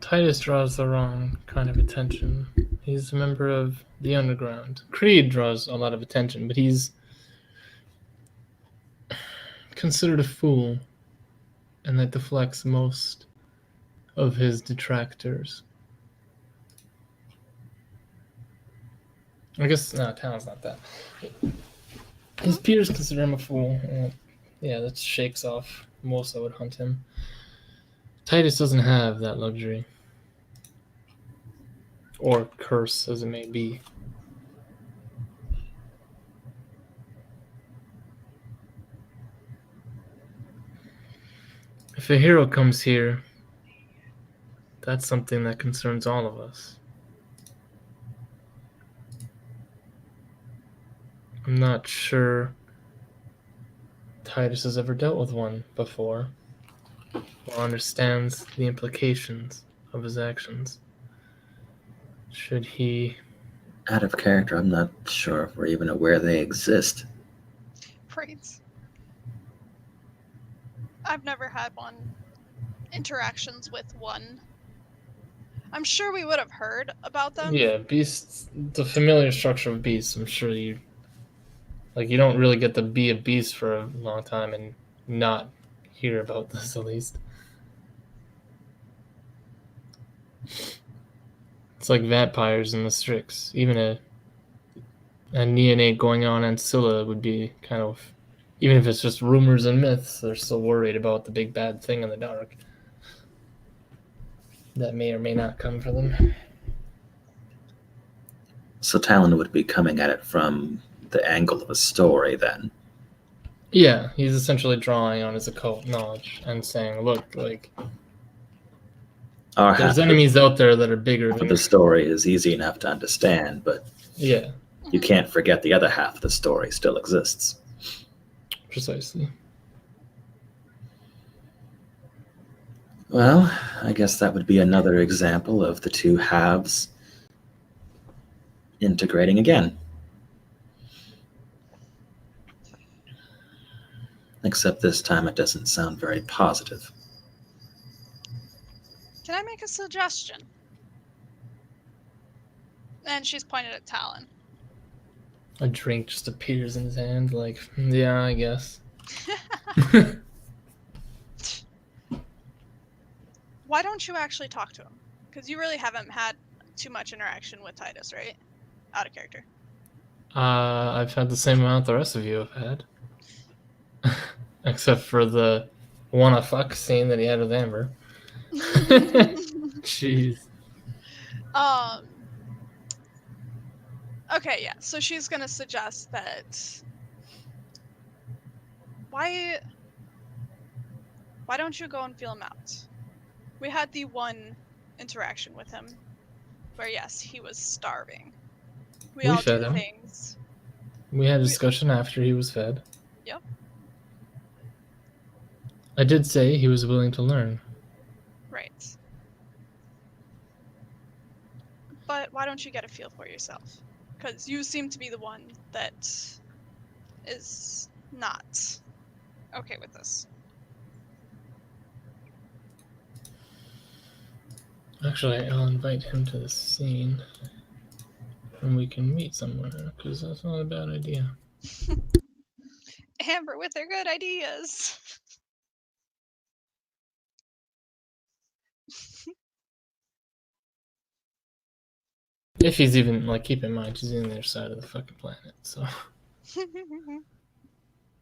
Speaker 1: Titus draws the wrong kind of attention. He's a member of the underground. Creed draws a lot of attention, but he's considered a fool, and that deflects most of his detractors. I guess no, Talon's not that. His peers consider him a fool. Yeah, that shakes off most that would hunt him. Titus doesn't have that luxury. Or curse, as it may be. If a hero comes here, that's something that concerns all of us. I'm not sure Titus has ever dealt with one before, or understands the implications of his actions. Should he...
Speaker 2: Out of character, I'm not sure if we're even aware they exist.
Speaker 3: Praise. I've never had interactions with one. I'm sure we would have heard about them.
Speaker 1: Yeah, beasts, the familiar structure of beasts, I'm sure you don't really get to be a beast for a long time and not hear about this, at least. It's like vampires and the Strix. Even a neonate going on Scylla would be kind of, even if it's just rumors and myths, they're still worried about the big bad thing in the dark that may or may not come for them.
Speaker 2: So Talon would be coming at it from the angle of a story then.
Speaker 1: Yeah, he's essentially drawing on his occult knowledge and saying, look, like, there's enemies out there that are bigger than
Speaker 2: the story is easy enough to understand, but
Speaker 1: yeah,
Speaker 2: you can't forget the other half of the story still exists.
Speaker 1: precisely.
Speaker 2: Well, I guess that would be another example of the two halves integrating again. Except this time it doesn't sound very positive.
Speaker 3: Can I make a suggestion? And she's pointed at Talon.
Speaker 1: A drink just appears in his hand, like, yeah, I guess.
Speaker 3: Why don't you actually talk to him? Because you really haven't had too much interaction with Titus, right? Out of character.
Speaker 1: I've had the same amount the rest of you have had. Except for the wanna fuck scene that he had with Amber. Jeez.
Speaker 3: Okay, yeah. So she's gonna suggest that. Why don't you go and feel him out? We had the one interaction with him where, yes, he was starving. We all
Speaker 1: fed
Speaker 3: do
Speaker 1: him.
Speaker 3: things.
Speaker 1: We had a discussion after he was fed.
Speaker 3: Yep.
Speaker 1: I did say he was willing to learn.
Speaker 3: Right. But why don't you get a feel for yourself? Because you seem to be the one that is not okay with this.
Speaker 1: Actually, I'll invite him to the scene, and we can meet somewhere, because that's not a bad idea.
Speaker 3: Amber with her good ideas.
Speaker 1: If he's even, like, keep in mind, she's in their side of the fucking planet, so.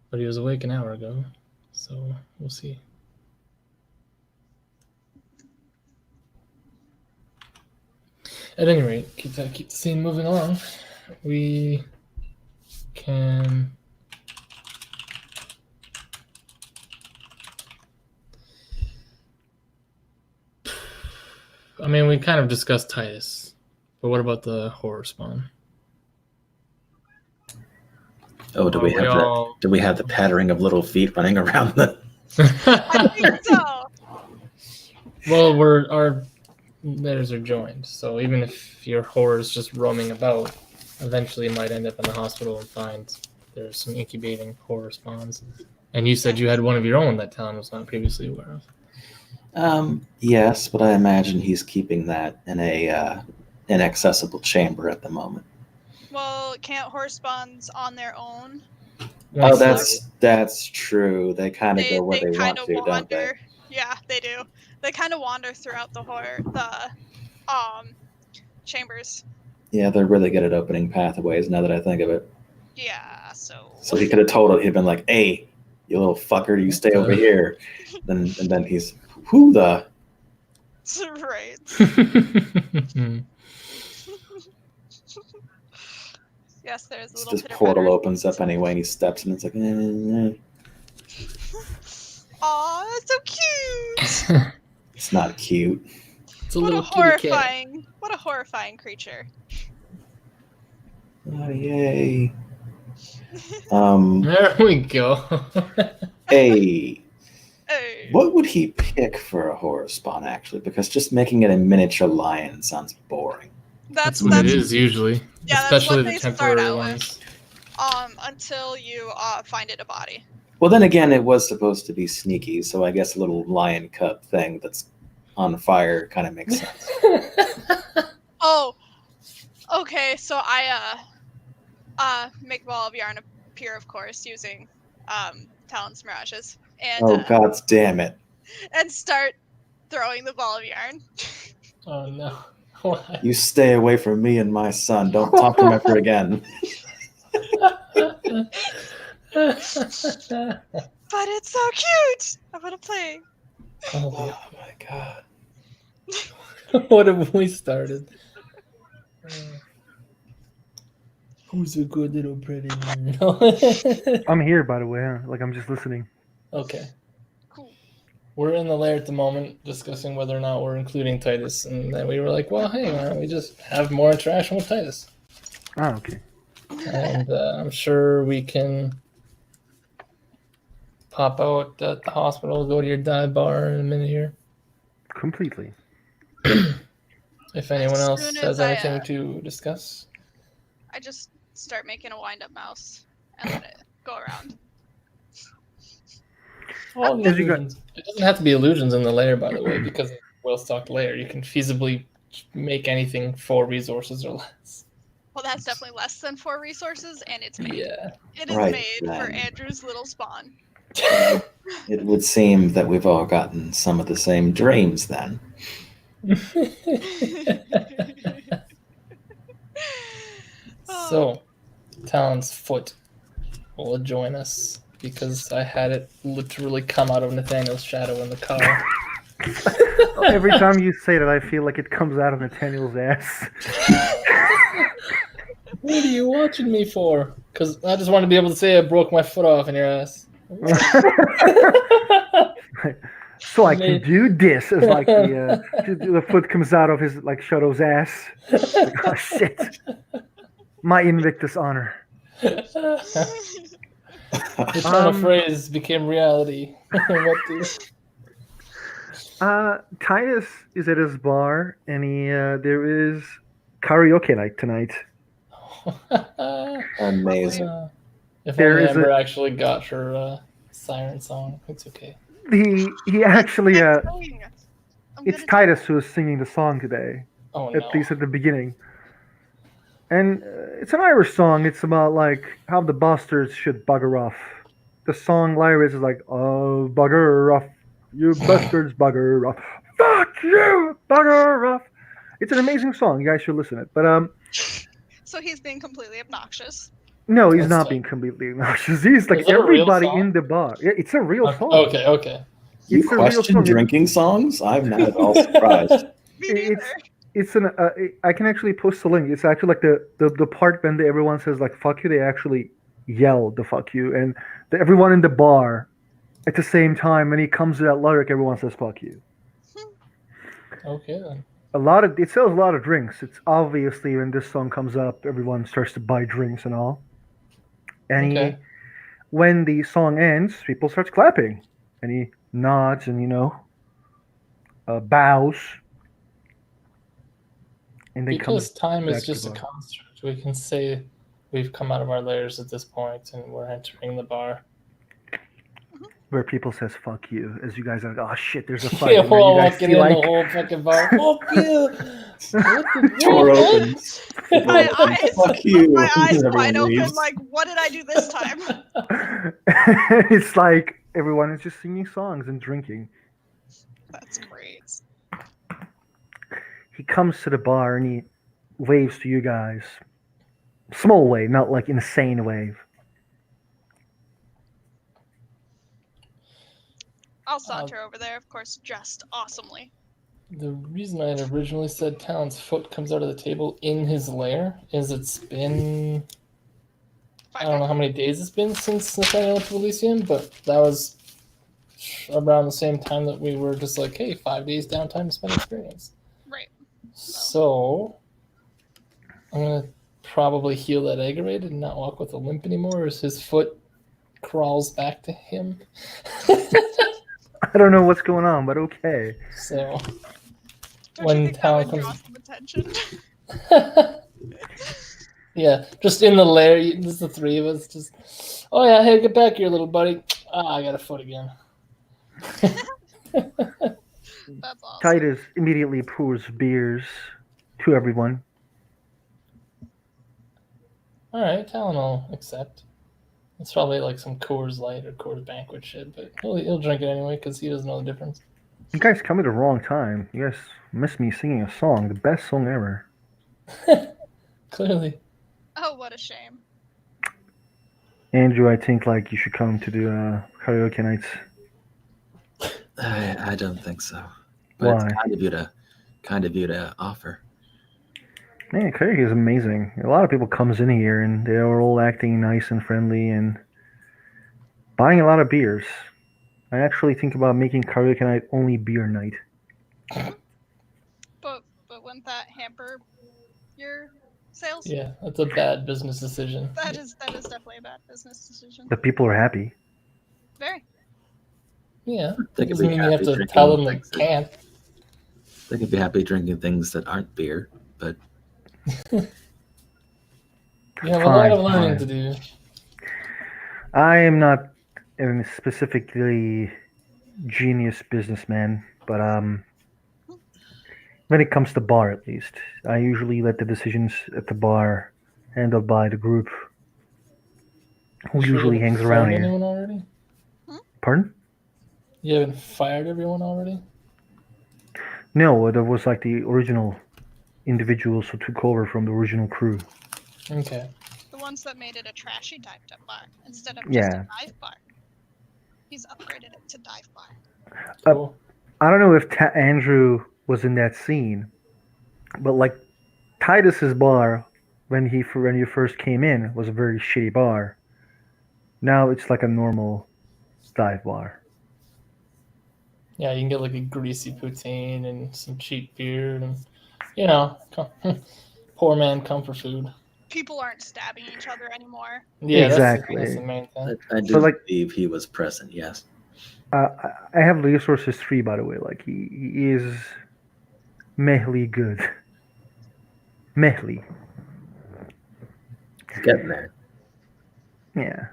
Speaker 1: But he was awake an hour ago, so we'll see. At any rate, keep the scene moving along. We can. I mean, we kind of discussed Titus, but what about the horror spawn?
Speaker 2: Oh, do we have the pattering of little feet running around the?
Speaker 3: I think so.
Speaker 1: Well, our letters are joined, so even if your horror is just roaming about, eventually you might end up in the hospital and find there's some incubating horror spawns. And you said you had one of your own that Talon was not previously aware of.
Speaker 2: Yes, but I imagine he's keeping that in a inaccessible chamber at the moment.
Speaker 3: Well, can't horse spawns on their own?
Speaker 2: Oh, that's true. They kind of go where they want
Speaker 3: kinda
Speaker 2: to, don't they?
Speaker 3: wander. Yeah, they do. They kind of wander throughout the chambers.
Speaker 2: Yeah, they're really good at opening pathways. Now that I think of it.
Speaker 3: Yeah, so.
Speaker 2: So he could have told it. He'd been like, "Hey, you little fucker, you stay over here." And then he's, "Who the?"
Speaker 3: Right. Yes, there's a little.
Speaker 2: This portal opens up anyway, and he steps, and it's like,
Speaker 3: Aw, that's so cute.
Speaker 2: It's not cute.
Speaker 1: It's a
Speaker 3: What a
Speaker 1: little kitty cat.
Speaker 3: horrifying creature.
Speaker 2: Oh, yay.
Speaker 1: There we go.
Speaker 2: Hey,
Speaker 3: Hey.
Speaker 2: what would he pick for a horror spawn, actually? Because just making it a miniature lion sounds boring.
Speaker 1: That's what it is usually.
Speaker 3: Yeah,
Speaker 1: Especially
Speaker 3: that's
Speaker 1: the
Speaker 3: what they start
Speaker 1: temporary
Speaker 3: out
Speaker 1: ones.
Speaker 3: with. Until you find it a body.
Speaker 2: Well, then again, it was supposed to be sneaky, so I guess a little lion cub thing that's on fire kind of makes sense.
Speaker 3: Oh, okay. So I make a ball of yarn appear, of course, using Talon's mirages, and
Speaker 2: Oh, God damn it.
Speaker 3: and start throwing the ball of yarn.
Speaker 1: Oh no. Why?
Speaker 2: You stay away from me and my son. Don't talk to him ever again.
Speaker 3: But it's so cute. I want to play.
Speaker 2: Oh my God.
Speaker 1: What have we started? Who's a good little predator?
Speaker 4: I'm here, by the way. Huh? Like, I'm just listening.
Speaker 1: Okay.
Speaker 3: Cool.
Speaker 1: We're in the lair at the moment discussing whether or not we're including Titus, and then we were like, well, hey, why don't we just have more interaction with Titus?
Speaker 4: Ah, okay.
Speaker 1: And I'm sure we can pop out at the hospital, go to your dive bar in a minute here.
Speaker 4: Completely.
Speaker 1: If anyone
Speaker 3: As
Speaker 1: else
Speaker 3: soon
Speaker 1: has
Speaker 3: as I,
Speaker 1: anything to discuss.
Speaker 3: I just start making a wind-up mouse and let it go around.
Speaker 1: All the
Speaker 4: As you go-
Speaker 1: illusions. It doesn't have to be illusions in the lair, by the way, because it's a well-stocked lair. You can feasibly make anything 4 resources or less.
Speaker 3: Well, that's definitely less than 4 resources, and it's made.
Speaker 1: Yeah.
Speaker 3: It is
Speaker 2: Right,
Speaker 3: made for
Speaker 2: then.
Speaker 3: Andrew's little spawn.
Speaker 2: It would seem that we've all gotten some of the same dreams then.
Speaker 1: So, Talon's foot will join us because I had it literally come out of Nathaniel's shadow in the car.
Speaker 4: Every time you say that, I feel like it comes out of Nathaniel's ass.
Speaker 1: What are you watching me for? Because I just want to be able to say I broke my foot off in your ass.
Speaker 4: So I can do this. As like the foot comes out of his like Shadow's ass. Like, oh shit! My Invictus honor.
Speaker 1: The turn of phrase became reality. What
Speaker 4: Titus is at his bar, and there is karaoke night tonight.
Speaker 2: Amazing.
Speaker 1: If
Speaker 4: There
Speaker 1: only
Speaker 4: is
Speaker 1: Amber actually got her siren song. It's okay.
Speaker 4: He actually
Speaker 3: I'm singing. I'm
Speaker 4: it's
Speaker 3: gonna do
Speaker 4: Titus who is singing the song today,
Speaker 1: Oh no.
Speaker 4: at least at the beginning. And it's an Irish song. It's about like how the bastards should bugger off. The song lyrics is like, "Oh, bugger off, you bastards, bugger off, fuck you, bugger off." It's an amazing song. You guys should listen to it. But
Speaker 3: So he's being completely obnoxious.
Speaker 4: no, he's
Speaker 1: That's
Speaker 4: not
Speaker 1: fine.
Speaker 4: being completely obnoxious. He's like
Speaker 1: Is it a real
Speaker 4: everybody
Speaker 1: song?
Speaker 4: in the bar. Yeah, it's a real song.
Speaker 1: Okay.
Speaker 5: You
Speaker 4: It's a real
Speaker 5: question
Speaker 4: song.
Speaker 5: drinking songs? I'm not at all surprised.
Speaker 3: Me
Speaker 4: It's
Speaker 3: neither.
Speaker 4: it's an I can actually post the link. It's actually like the part when everyone says like "fuck you," they actually yell the "fuck you," and everyone in the bar at the same time when he comes to that lyric, everyone says "fuck you."
Speaker 1: Okay then.
Speaker 4: It sells a lot of drinks. It's obviously when this song comes up, everyone starts to buy drinks and all. And
Speaker 1: Okay.
Speaker 4: when the song ends, people starts clapping, and he nods and bows, and then
Speaker 1: Because
Speaker 4: comes
Speaker 1: time
Speaker 4: back
Speaker 1: is
Speaker 4: to
Speaker 1: just
Speaker 4: the
Speaker 1: a
Speaker 4: bar.
Speaker 1: construct. We can say we've come out of our layers at this point and we're entering the bar.
Speaker 4: Where people says "fuck you" as you guys are like, "Oh shit, there's a fight."
Speaker 1: Yeah,
Speaker 4: And then
Speaker 1: we're all
Speaker 4: you guys
Speaker 1: walking
Speaker 4: see
Speaker 1: in
Speaker 4: like
Speaker 1: the whole fucking bar. Fuck you!
Speaker 5: Door
Speaker 1: What?
Speaker 5: opens.
Speaker 3: My eyes,
Speaker 5: Fuck you.
Speaker 3: my eyes
Speaker 5: Everyone
Speaker 3: wide open.
Speaker 5: leaves.
Speaker 3: Like, what did I do this time?
Speaker 4: it's like everyone is just singing songs and drinking.
Speaker 3: That's great.
Speaker 4: He comes to the bar and he waves to you guys. Small wave, not like insane wave.
Speaker 3: I'll saunter over there, of course, dressed awesomely.
Speaker 1: The reason I had originally said Talon's foot comes out of the table in his lair is it's been I don't know how many days it's been since Nathaniel went to Elysium, but that was around the same time that we were just like, hey, 5 days downtime to spend experience.
Speaker 3: Right.
Speaker 1: So I'm gonna probably heal that aggravated and not walk with a limp anymore as his foot crawls back to him.
Speaker 4: I don't know what's going on, but okay.
Speaker 1: So
Speaker 3: Don't
Speaker 1: When
Speaker 3: you think that
Speaker 1: Talon
Speaker 3: would
Speaker 1: comes-
Speaker 3: draw some attention?
Speaker 1: yeah, just in the lair, just the three of us. Just, oh yeah, hey, get back here, little buddy. Ah, I got a foot again.
Speaker 3: That's awesome.
Speaker 4: Titus immediately pours beers to everyone.
Speaker 1: All right, Talon will accept. It's probably like some Coors Light or Coors Banquet shit, but he'll drink it anyway because he doesn't know the difference.
Speaker 4: You guys come at the wrong time. You guys missed me singing a song, the best song ever.
Speaker 1: Clearly.
Speaker 3: Oh, what a shame.
Speaker 4: Andrew, I think like you should come to the karaoke nights.
Speaker 2: I don't think so. But
Speaker 4: Why?
Speaker 2: it's kind of you to offer.
Speaker 4: Man, karaoke is amazing. A lot of people comes in here and they are all acting nice and friendly and buying a lot of beers. I actually think about making karaoke night only beer night.
Speaker 3: But wouldn't that hamper your sales?
Speaker 1: Yeah, that's a bad business decision.
Speaker 3: That is definitely a bad business decision.
Speaker 4: But people are happy.
Speaker 3: Very.
Speaker 1: Yeah,
Speaker 2: They could
Speaker 1: doesn't
Speaker 2: be
Speaker 1: mean you have
Speaker 2: happy
Speaker 1: to
Speaker 2: drinking
Speaker 1: tell them they
Speaker 2: things that-
Speaker 1: can't.
Speaker 2: They could be happy drinking things that aren't beer, but
Speaker 1: You have a lot of
Speaker 4: Fine,
Speaker 1: learning
Speaker 4: fine.
Speaker 1: to do.
Speaker 4: I am not a specifically genius businessman, but when it comes to bar at least, I usually let the decisions at the bar handled by the group who
Speaker 1: Sure
Speaker 4: usually
Speaker 1: you haven't
Speaker 4: hangs around
Speaker 1: fired
Speaker 4: here.
Speaker 1: anyone already?
Speaker 4: Pardon?
Speaker 1: You haven't fired everyone already?
Speaker 4: No, there was like the original individuals who took over from the original crew.
Speaker 1: Okay.
Speaker 3: The ones that made it a trashy typed up bar instead of just
Speaker 4: Yeah.
Speaker 3: a dive bar. He's upgraded it to dive bar.
Speaker 1: Cool.
Speaker 4: I don't know if Andrew was in that scene, but like Titus's bar when you first came in was a very shitty bar. Now it's like a normal dive bar.
Speaker 1: Yeah, you can get like a greasy poutine and some cheap beer and, you know, poor man comfort food.
Speaker 3: people aren't stabbing each other anymore.
Speaker 1: Yeah,
Speaker 4: Exactly.
Speaker 1: That's the main thing.
Speaker 2: I do
Speaker 4: So, like-
Speaker 2: believe he was present. Yes.
Speaker 4: I have resources 3, by the way. Like he is mehly good. Mehly.
Speaker 2: He's getting there.
Speaker 4: Yeah.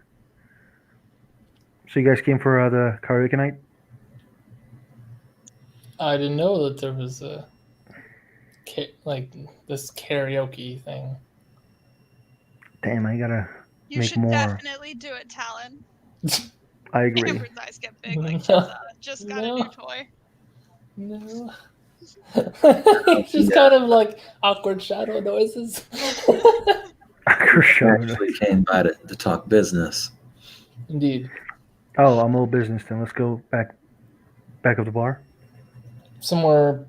Speaker 4: So you guys came for the karaoke night?
Speaker 1: I didn't know that there was a like this karaoke thing.
Speaker 4: Damn, I gotta
Speaker 3: You
Speaker 4: make
Speaker 3: should
Speaker 4: more.
Speaker 3: definitely do it, Talon.
Speaker 4: I agree.
Speaker 3: Amber's eyes get big like just got a new toy.
Speaker 1: No. Just kind of like awkward shadow noises.
Speaker 2: Actually came by to talk business.
Speaker 1: Indeed.
Speaker 4: Oh, I'm all business then. Let's go back of the bar.
Speaker 1: Somewhere,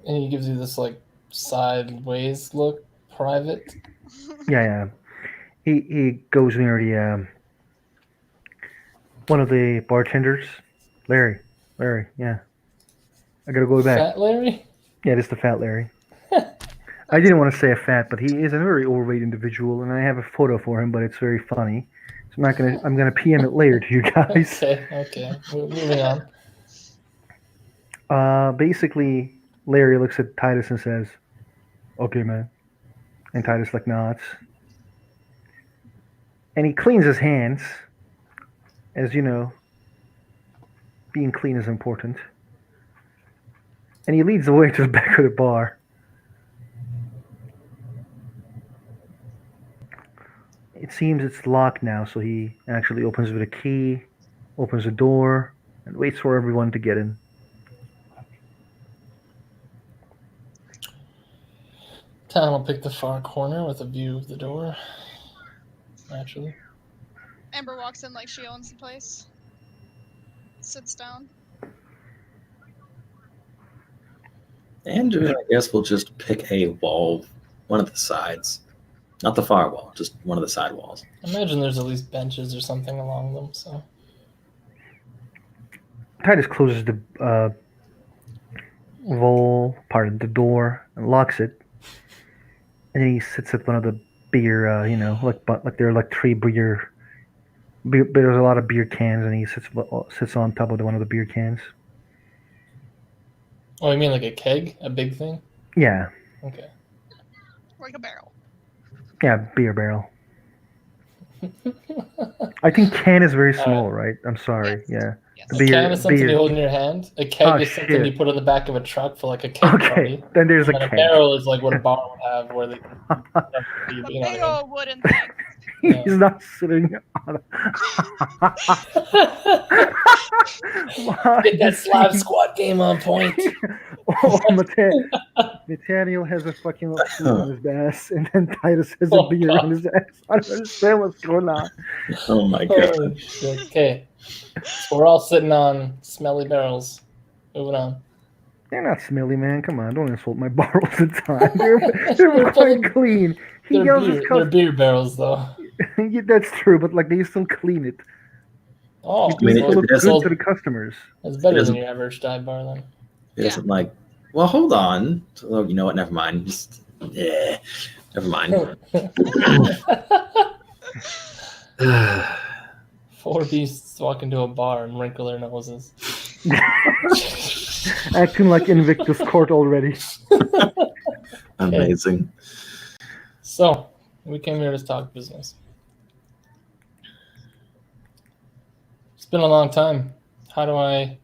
Speaker 1: and he gives you this like sideways look, private.
Speaker 4: Yeah. He goes near the one of the bartenders. Larry, yeah. I gotta go back.
Speaker 1: Fat Larry?
Speaker 4: Yeah, this is the fat Larry. I didn't want to say a fat, but he is a very overweight individual, and I have a photo for him, but it's very funny. So I'm gonna PM it later to you guys.
Speaker 1: Okay. Moving on.
Speaker 4: Basically, Larry looks at Titus and says, "Okay, man," and Titus like nods, and he cleans his hands. As you know, being clean is important. And he leads the way to the back of the bar. It seems it's locked now, so he actually opens it with a key, opens the door, and waits for everyone to get in.
Speaker 1: Talon will pick the far corner with a view of the door. Naturally.
Speaker 3: Amber walks in like she owns the place. Sits down.
Speaker 2: Andrew, I guess we'll just pick a wall, one of the sides. Not the far wall, just one of the side walls.
Speaker 1: I imagine there's at least benches or something along them, so.
Speaker 4: Titus closes the wall part of the door and locks it. And then he sits at one of the beer, like there are like 3 beer. There's a lot of beer cans, and he sits on top of one of the beer cans.
Speaker 1: Oh, you mean like a keg? A big thing?
Speaker 4: Yeah,
Speaker 1: Okay.
Speaker 3: Like a barrel.
Speaker 4: yeah, beer barrel. I think can is very small, right? I'm sorry.
Speaker 3: Yes.
Speaker 4: Yeah.
Speaker 3: Yes.
Speaker 1: A
Speaker 4: Beer-
Speaker 1: can is something
Speaker 4: beer.
Speaker 1: you hold in your hand. A keg
Speaker 4: Oh,
Speaker 1: is something
Speaker 4: shit.
Speaker 1: you put on the back of a truck for like a keg
Speaker 4: Okay.
Speaker 1: party.
Speaker 4: Then there's a
Speaker 1: And a
Speaker 4: can.
Speaker 1: barrel is like what a bar would have, where they.
Speaker 3: The
Speaker 1: You know
Speaker 3: big
Speaker 1: what
Speaker 3: old wooden thing.
Speaker 1: Yeah.
Speaker 4: He's not sitting on.
Speaker 1: Get that slab squat game on point.
Speaker 4: Oh, Nathaniel has a fucking little food on his ass, and then Titus has a
Speaker 1: Oh,
Speaker 4: beer
Speaker 1: God.
Speaker 4: on his ass. I don't understand what's going on.
Speaker 2: Oh my god.
Speaker 1: Holy shit. Okay. So we're all sitting on smelly barrels. Moving on.
Speaker 4: They're not smelly, man. Come on, don't insult my bar all the time. They're
Speaker 1: They're
Speaker 4: quite
Speaker 1: fucking-
Speaker 4: clean. He
Speaker 1: They're
Speaker 4: yells
Speaker 1: beer,
Speaker 4: his
Speaker 1: they're
Speaker 4: customers.
Speaker 1: beer barrels, though.
Speaker 4: Yeah, that's true, but like they still clean it.
Speaker 1: Oh,
Speaker 4: It
Speaker 2: I mean,
Speaker 4: needs to
Speaker 2: it
Speaker 4: look
Speaker 2: doesn't-
Speaker 4: good to the customers.
Speaker 1: that's better
Speaker 2: doesn't-
Speaker 1: than your average dive bar, then.
Speaker 2: It isn't like, well, hold on. Oh, you know what? Never mind. Just, yeah, never mind.
Speaker 1: 4 beasts walk into a bar and wrinkle their noses.
Speaker 4: Acting like Invictus Court already.
Speaker 2: Amazing.
Speaker 1: So, we came here to talk business. It's been a long time. How do I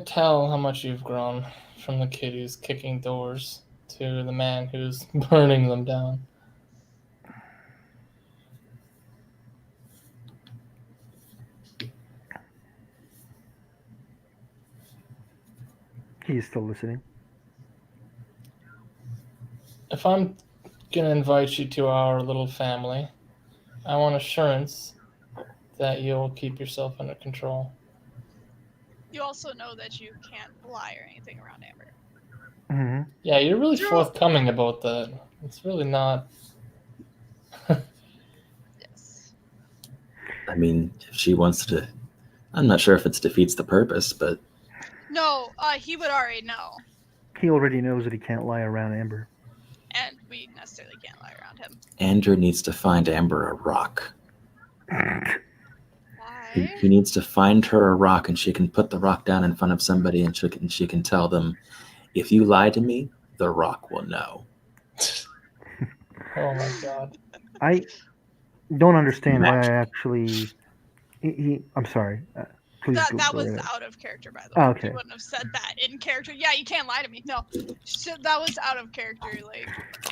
Speaker 1: tell how much you've grown from the kid who's kicking doors to the man who's burning them down?
Speaker 4: He's still listening.
Speaker 1: If I'm gonna invite you to our little family, I want assurance that you'll keep yourself under control.
Speaker 3: You also know that you can't lie or anything around Amber.
Speaker 4: Hmm.
Speaker 1: Yeah, you're really
Speaker 3: Sure.
Speaker 1: forthcoming about that. It's really not.
Speaker 3: Yes.
Speaker 2: I mean, if she wants to, I'm not sure if it defeats the purpose, but
Speaker 3: No, he would already know.
Speaker 4: He already knows that he can't lie around Amber.
Speaker 3: And we necessarily can't lie around him.
Speaker 2: Andrew needs to find Amber a rock. He
Speaker 3: Why?
Speaker 2: needs to find her a rock, and she can put the rock down in front of somebody, and she can tell them, if you lie to me, the rock will know.
Speaker 1: Oh my god.
Speaker 4: I don't understand why I
Speaker 2: Magic.
Speaker 4: actually. I'm sorry. Please
Speaker 3: That
Speaker 4: go
Speaker 3: was
Speaker 4: ahead.
Speaker 3: out of character, by the way.
Speaker 4: Oh, okay.
Speaker 3: You wouldn't have said that in character. Yeah, you can't lie to me. No, that was out of character. Like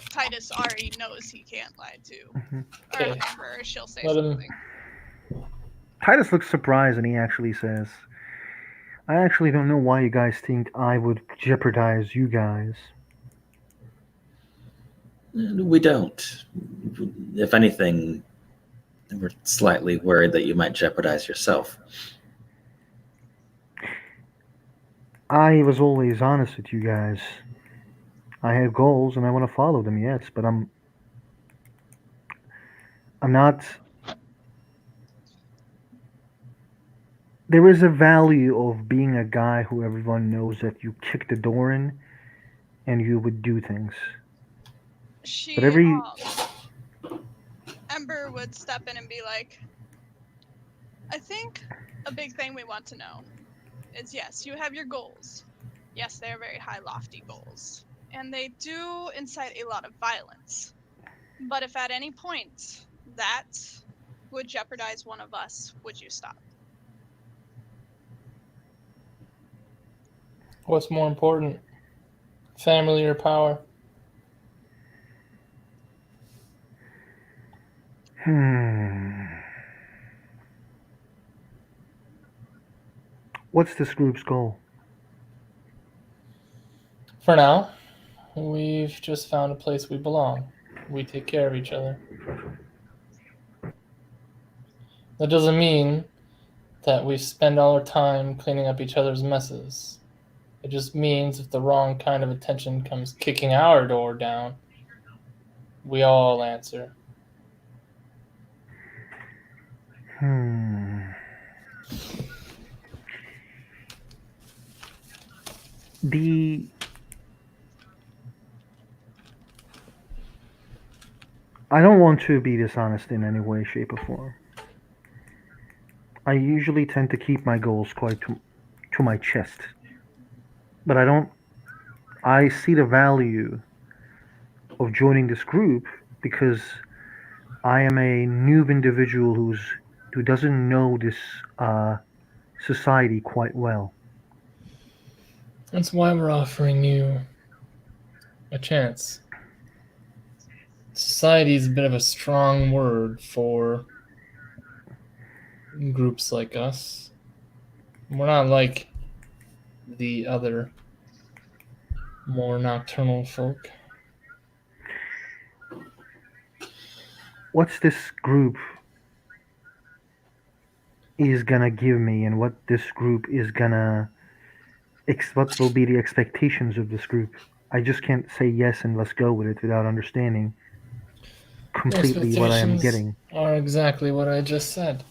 Speaker 3: Titus already knows he can't lie to
Speaker 4: Mhm.
Speaker 3: or
Speaker 1: Okay.
Speaker 3: Amber. Or she'll say
Speaker 1: Let him-
Speaker 3: something.
Speaker 4: Titus looks surprised, and he actually says, "I actually don't know why you guys think I would jeopardize you guys."
Speaker 2: We don't. If anything, we're slightly worried that you might jeopardize yourself.
Speaker 4: I was always honest with you guys. I have goals, and I want to follow them. Yes, but I'm not. There is a value of being a guy who everyone knows that you kick the door in, and you would do things.
Speaker 3: She,
Speaker 4: But every
Speaker 3: Ember would step in and be like, I think a big thing we want to know is yes, you have your goals. Yes, they are very high, lofty goals. And they do incite a lot of violence. But if at any point that would jeopardize one of us, would you stop?
Speaker 1: What's more important? Family or power?
Speaker 4: What's this group's goal?
Speaker 1: For now, we've just found a place we belong. We take care of each other. That doesn't mean that we spend all our time cleaning up each other's messes. It just means if the wrong kind of attention comes kicking our door down, we all answer.
Speaker 4: I don't want to be dishonest in any way, shape, or form. I usually tend to keep my goals quite to my chest. But I see the value of joining this group because I am a noob individual who doesn't know this society quite well.
Speaker 1: That's why we're offering you a chance. Society is a bit of a strong word for groups like us. We're not like the other more nocturnal folk.
Speaker 4: What's this group is gonna give me, and what this group is gonna what will be the expectations of this group? I just can't say yes and let's go with it without understanding completely what I am
Speaker 1: Expectations
Speaker 4: getting.
Speaker 1: are exactly what I just said.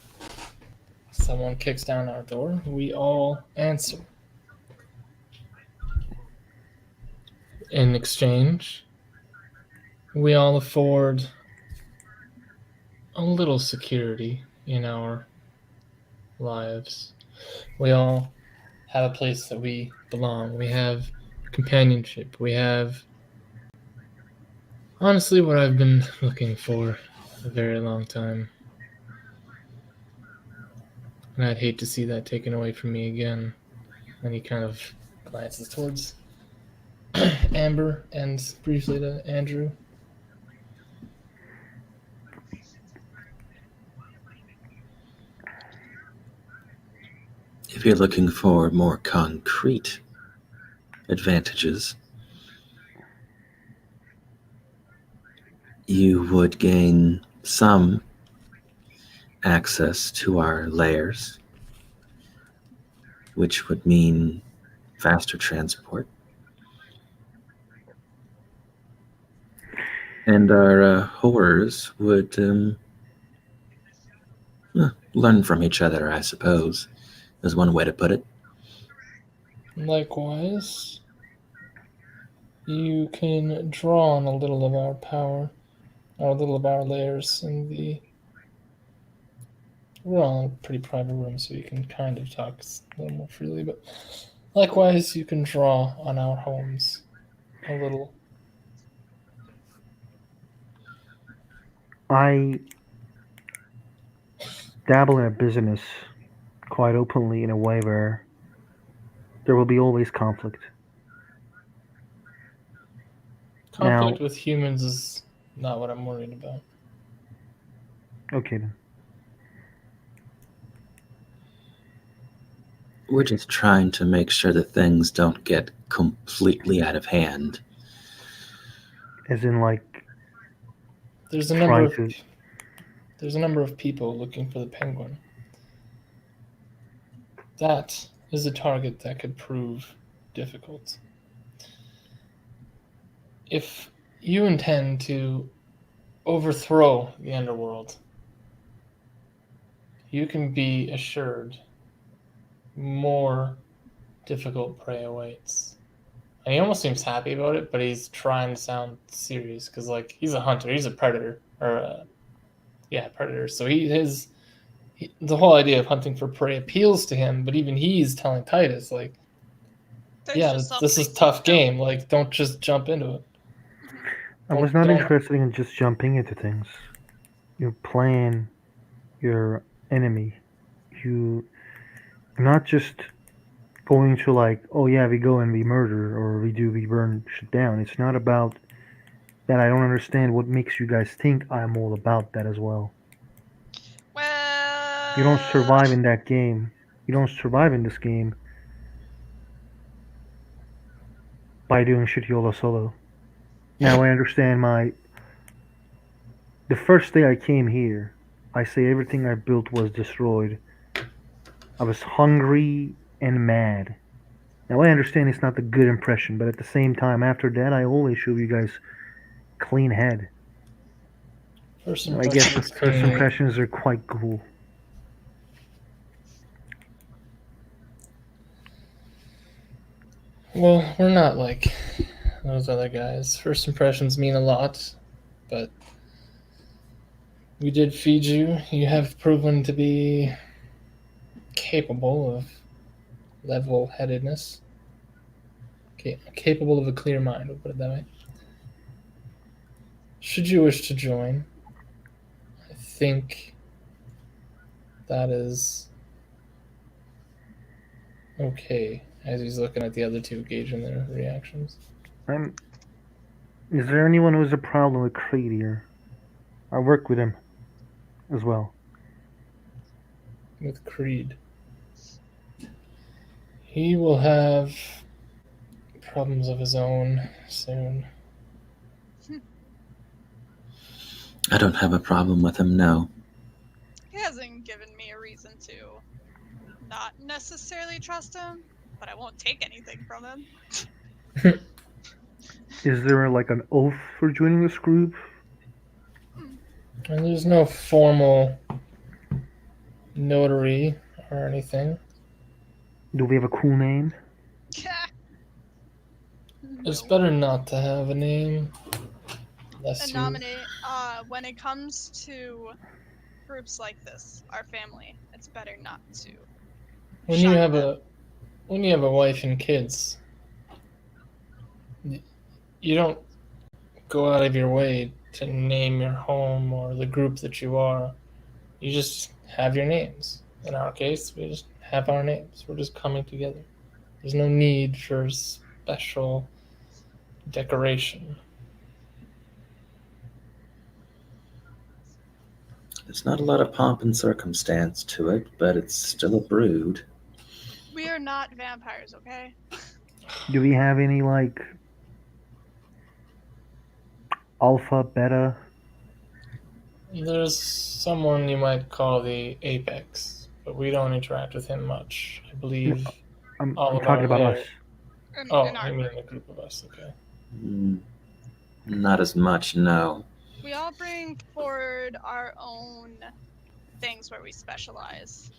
Speaker 1: Someone kicks down our door, we all answer. In exchange, we all afford a little security in our lives. We all have a place that we belong. We have companionship. We have, honestly, what I've been looking for a very long time. And I'd hate to see that taken away from me again. And he kind of glances towards Amber and briefly to Andrew.
Speaker 2: If you're looking for more concrete advantages, you would gain some access to our layers, which would mean faster transport. And our horrors would learn from each other, I suppose, is one way to put it.
Speaker 1: Likewise. You can draw on a little of our power, or a little of our layers in the. We're all in a pretty private room, so you can kind of talk a little more freely. But likewise, you can draw on our homes a little.
Speaker 4: I dabble in a business quite openly in a way where there will be always conflict.
Speaker 1: Conflict
Speaker 4: Now,
Speaker 1: with humans is not what I'm worried about.
Speaker 4: okay then.
Speaker 2: We're just trying to make sure that things don't get completely out of hand.
Speaker 4: As in, like,
Speaker 1: There's a number
Speaker 4: trying
Speaker 1: of
Speaker 4: to.
Speaker 1: there's a number of people looking for the penguin. That is a target that could prove difficult. If you intend to overthrow the underworld, you can be assured more difficult prey awaits. And he almost seems happy about it, but he's trying to sound serious because, like, he's a hunter, he's a predator, or predator. So the whole idea of hunting for prey appeals to him. But even he's telling Titus, like,
Speaker 3: There's
Speaker 1: yeah,
Speaker 3: just
Speaker 1: this is
Speaker 3: something
Speaker 1: tough
Speaker 3: to know.
Speaker 1: game. Like, don't just jump into it.
Speaker 4: I was not
Speaker 1: Don't-
Speaker 4: interested in just jumping into things. You plan your enemy. You're not just going to, like, oh yeah, we go and we murder or we burn shit down. It's not about that. I don't understand what makes you guys think I'm all about that as well.
Speaker 3: Well,
Speaker 4: You don't survive in that game. You don't survive in this game by doing shit YOLO solo. Now I understand the first day I came here, I say everything I built was destroyed. I was hungry and mad. Now I understand it's not the good impression, but at the same time, after that, I always show you guys clean head.
Speaker 1: First
Speaker 4: And I guess the
Speaker 1: impressions.
Speaker 4: first impressions are quite cool.
Speaker 1: Well, we're not like those other guys. First impressions mean a lot, but we did feed you. You have proven to be capable of level-headedness. Capable of a clear mind, we'll put it that way. Should you wish to join, I think that is okay, as he's looking at the other two, gauging their reactions.
Speaker 4: Is there anyone who has a problem with Creed here? I work with him as well.
Speaker 1: With Creed, he will have problems of his own soon.
Speaker 2: I don't have a problem with him, no.
Speaker 3: he hasn't given me a reason to not necessarily trust him, but I won't take anything from him.
Speaker 4: Is there like an oath for joining this group?
Speaker 1: And there's no formal notary or anything.
Speaker 4: Do we have a cool name?
Speaker 1: It's better not to have a name. Unless
Speaker 3: And
Speaker 1: you
Speaker 3: nominate. When it comes to groups like this, our family, it's better not to.
Speaker 1: when you
Speaker 3: shun
Speaker 1: have
Speaker 3: them.
Speaker 1: a wife and kids, you don't go out of your way to name your home or the group that you are. You just have your names. In our case, we just have our names. We're just coming together. There's no need for special decoration.
Speaker 2: There's not a lot of pomp and circumstance to it, but it's still a brood.
Speaker 3: We are not vampires, okay?
Speaker 4: Do we have any like alpha, beta?
Speaker 1: There's someone you might call the Apex, but we don't interact with him much. I believe.
Speaker 4: I'm
Speaker 1: All of
Speaker 4: talking
Speaker 1: our
Speaker 4: about
Speaker 1: layer.
Speaker 4: us.
Speaker 1: Oh,
Speaker 3: In our
Speaker 1: I mean
Speaker 3: group.
Speaker 1: the group of us. Okay.
Speaker 2: Not as much, no.
Speaker 3: We all bring forward our own things where we specialize.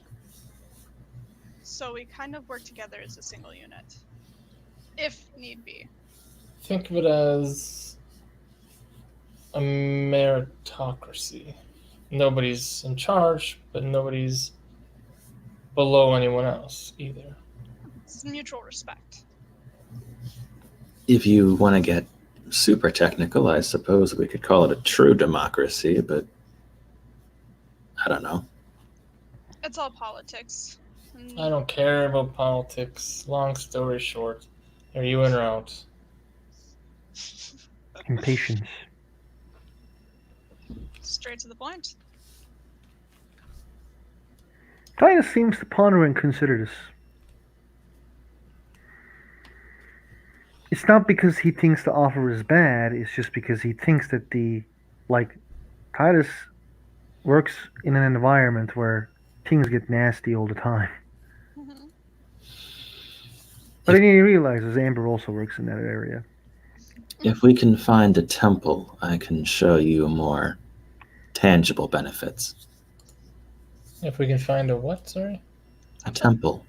Speaker 3: So we kind of work together as a single unit. If need be.
Speaker 1: Think of it as a meritocracy. Nobody's in charge, but nobody's below anyone else either.
Speaker 3: It's mutual respect.
Speaker 2: If you want to get super technical, I suppose we could call it a true democracy, but I don't know.
Speaker 3: It's all politics. And
Speaker 1: I don't care about politics. Long story short, are you in or out?
Speaker 4: Impatience.
Speaker 3: Straight to the point.
Speaker 4: Titus seems to ponder and consider this. It's not because he thinks the offer is bad, it's just because he thinks that Titus works in an environment where things get nasty all the time.
Speaker 3: Mhm.
Speaker 4: But then he realizes Amber also works in that area.
Speaker 2: If we can find a temple, I can show you more tangible benefits.
Speaker 1: If we can find a what, sorry?
Speaker 2: A temple.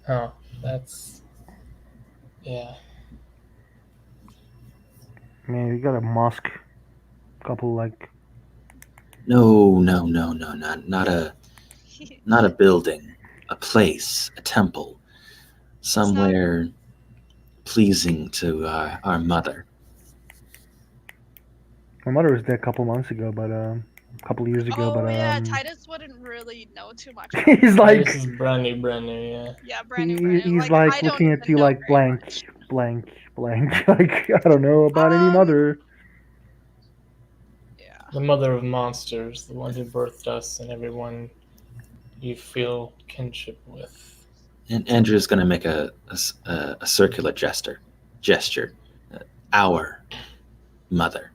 Speaker 1: Oh, that's. Yeah.
Speaker 4: Man, you got a mosque, couple
Speaker 2: No, not a building, a place, a temple, somewhere pleasing to our mother.
Speaker 4: my mother was dead a couple months ago, but a couple years ago,
Speaker 3: Oh
Speaker 4: but
Speaker 3: yeah, Titus wouldn't really know too much.
Speaker 4: he's like
Speaker 1: This is brand new, yeah.
Speaker 3: Yeah, brand new.
Speaker 4: he's
Speaker 3: I
Speaker 4: like
Speaker 3: don't
Speaker 4: looking at
Speaker 3: even
Speaker 4: you
Speaker 3: know
Speaker 4: like
Speaker 3: very
Speaker 4: blank,
Speaker 3: much.
Speaker 4: blank, blank. Like I don't know about any mother.
Speaker 3: Yeah.
Speaker 1: The mother of monsters, the one who birthed us and everyone you feel kinship with.
Speaker 2: And Andrew's going to make a circular gesture. Our mother.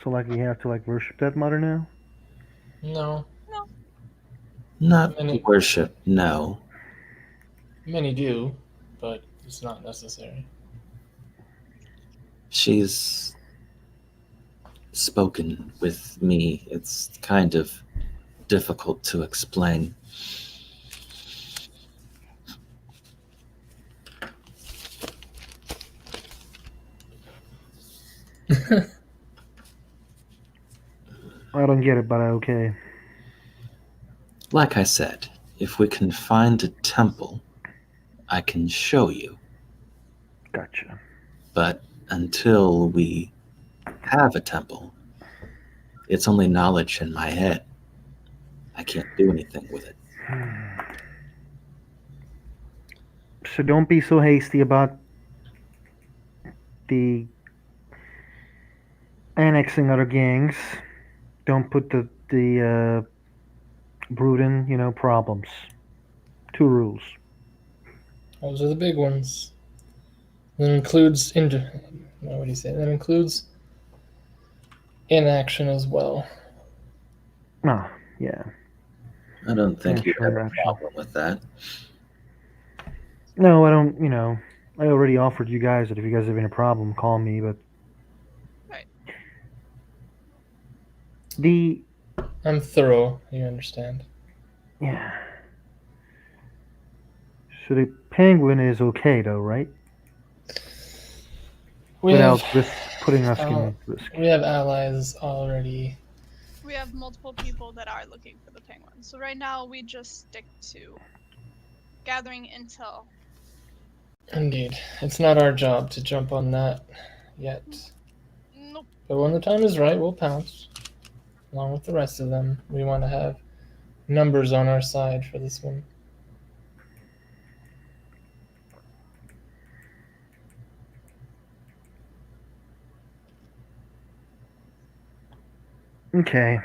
Speaker 4: So like we have to like worship that mother now.
Speaker 1: No,
Speaker 2: Not
Speaker 1: Many-
Speaker 2: worship, no.
Speaker 1: many do, but it's not necessary.
Speaker 2: She's spoken with me. It's kind of difficult to explain.
Speaker 4: I don't get it, but okay.
Speaker 2: Like I said, if we can find a temple, I can show you.
Speaker 4: Gotcha.
Speaker 2: But until we have a temple, it's only knowledge in my head. I can't do anything with it.
Speaker 4: So don't be so hasty about the annexing other gangs. Don't put the brood in, problems. 2 rules.
Speaker 1: Those are the big ones. That includes what do you say? That includes inaction as well.
Speaker 4: Oh, yeah.
Speaker 2: I don't think you
Speaker 4: sure,
Speaker 2: have a
Speaker 4: actually.
Speaker 2: problem with that.
Speaker 4: No, I don't. I already offered you guys that if you guys have any problem, call me. But
Speaker 3: Right.
Speaker 1: I'm thorough, you understand.
Speaker 4: Yeah. So the penguin is okay, though, right?
Speaker 1: We
Speaker 4: Without
Speaker 1: have,
Speaker 4: putting us
Speaker 1: uh,
Speaker 4: in risk.
Speaker 1: we have allies already.
Speaker 3: We have multiple people that are looking for the penguin. So right now we just stick to gathering intel.
Speaker 1: Indeed. It's not our job to jump on that yet.
Speaker 3: Nope.
Speaker 1: But when the time is right, we'll pounce. Along with the rest of them. We want to have numbers on our side for this one.
Speaker 4: Okay.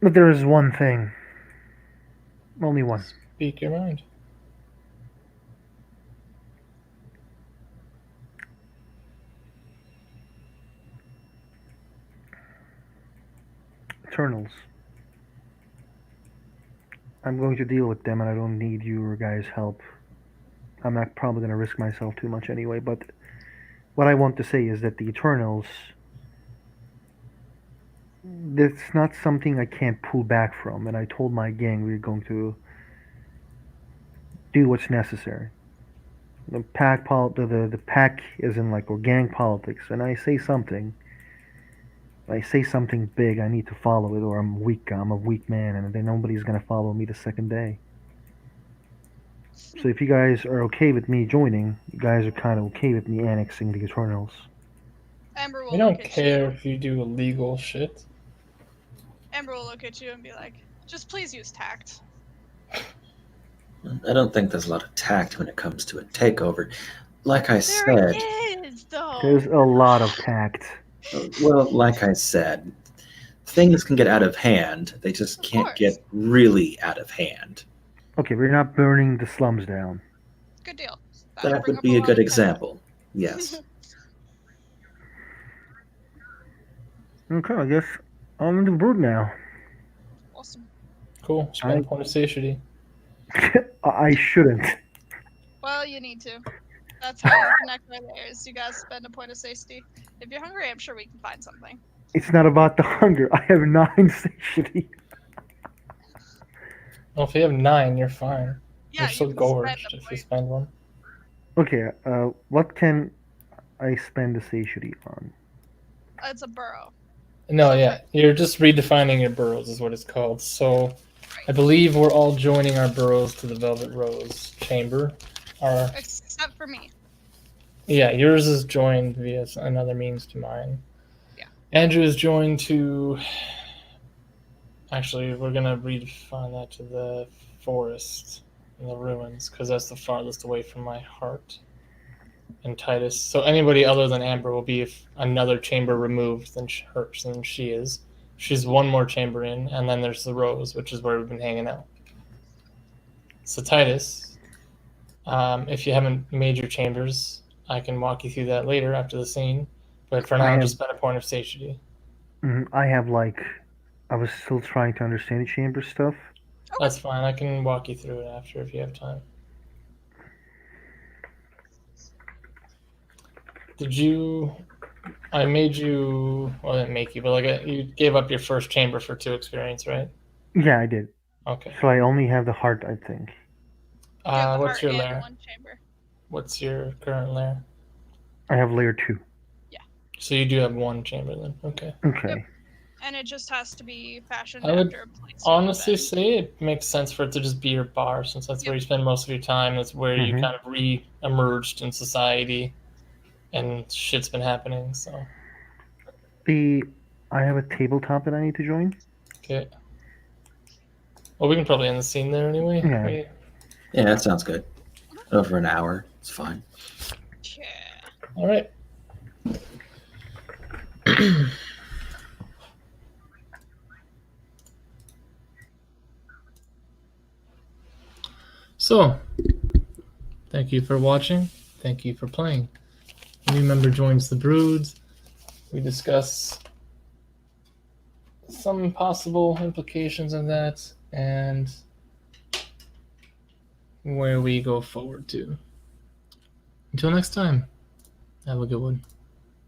Speaker 4: But there is one thing. Only one.
Speaker 1: Speak your mind.
Speaker 4: Eternals. I'm going to deal with them, and I don't need your guys' help. I'm not probably going to risk myself too much anyway, but what I want to say is that the Eternals That's not something I can't pull back from, and I told my gang we're going to do what's necessary. The pack is in like or gang politics, and I say something big, I need to follow it, or I'm weak. I'm a weak man, and then nobody's gonna follow me the second day. So if you guys are okay with me joining, you guys are kind of okay with me annexing the Eternals.
Speaker 3: Amber will
Speaker 1: We don't
Speaker 3: look at
Speaker 1: care
Speaker 3: you.
Speaker 1: if you do illegal shit.
Speaker 3: Amber will look at you and be like, "Just please use tact."
Speaker 2: I don't think there's a lot of tact when it comes to a takeover. Like I
Speaker 3: There
Speaker 2: said,
Speaker 3: is, though.
Speaker 4: There's a lot of tact.
Speaker 2: well, like I said, things can get out of hand. They just
Speaker 3: Of
Speaker 2: can't
Speaker 3: course.
Speaker 2: get really out of hand.
Speaker 4: Okay, we're not burning the slums down.
Speaker 3: Good deal.
Speaker 2: That
Speaker 3: bring
Speaker 2: would
Speaker 3: up
Speaker 2: be a
Speaker 3: lot
Speaker 2: good
Speaker 3: of
Speaker 2: example. Yes.
Speaker 4: Okay, I guess I'm in the brood now.
Speaker 3: Awesome.
Speaker 1: Cool. Spend point of satiety.
Speaker 4: I shouldn't.
Speaker 3: Well, you need to. That's how you connect right there. Is you guys spend a point of safety. If you're hungry, I'm sure we can find something.
Speaker 4: It's not about the hunger. I have 9 satiety.
Speaker 1: Well, if you have 9, you're fine.
Speaker 3: Yeah,
Speaker 1: You're
Speaker 3: you
Speaker 1: so
Speaker 3: can
Speaker 1: gorged
Speaker 3: spend a
Speaker 1: if you
Speaker 3: point.
Speaker 1: spend one.
Speaker 4: Okay, what can I spend the satiety on?
Speaker 3: It's a burrow.
Speaker 1: No,
Speaker 3: So
Speaker 1: yeah. You're just redefining your burrows, is what it's called. So I believe we're all joining our burrows to the Velvet Rose chamber.
Speaker 3: Except for me.
Speaker 1: Yeah, yours is joined via another means to mine.
Speaker 3: Yeah.
Speaker 1: Andrew is joined to. Actually, we're gonna redefine that to the forest and the ruins because that's the farthest away from my heart. And Titus. So anybody other than Amber will be another chamber removed than than she is. She's one more chamber in, and then there's the Rose, which is where we've been hanging out. So Titus, if you haven't made your chambers, I can walk you through that later after the scene. But for now, just spend a point of satiety.
Speaker 4: I have I was still trying to understand the chamber stuff.
Speaker 1: That's fine. I can walk you through it after if you have time. Did you? I made you. Well, I didn't make you, but you gave up your first chamber for 2 experience, right?
Speaker 4: Yeah, I did.
Speaker 1: Okay.
Speaker 4: So I only have the heart, I think.
Speaker 3: You have the
Speaker 1: What's
Speaker 3: heart
Speaker 1: your
Speaker 3: and
Speaker 1: lair?
Speaker 3: one chamber.
Speaker 1: What's your current lair?
Speaker 4: I have layer 2.
Speaker 1: So you do have 1 chamber then. Okay.
Speaker 4: Okay.
Speaker 3: And it just has to be fashioned
Speaker 1: I would
Speaker 3: after a place.
Speaker 1: honestly say it makes sense for it to just be your bar, since that's where you spend most of your time. That's where you
Speaker 4: Mhm.
Speaker 1: kind of re-emerged in society, and shit's been happening. So
Speaker 4: I have a tabletop that I need to join.
Speaker 1: okay. Well, we can probably end the scene there anyway.
Speaker 4: Yeah.
Speaker 1: Right?
Speaker 2: Yeah, that sounds good. Over an hour. It's fine.
Speaker 3: Yeah.
Speaker 1: All right. So, thank you for watching. Thank you for playing. A new member joins the Brood. We discuss some possible implications of that and where we go forward to. Until next time, have a good one.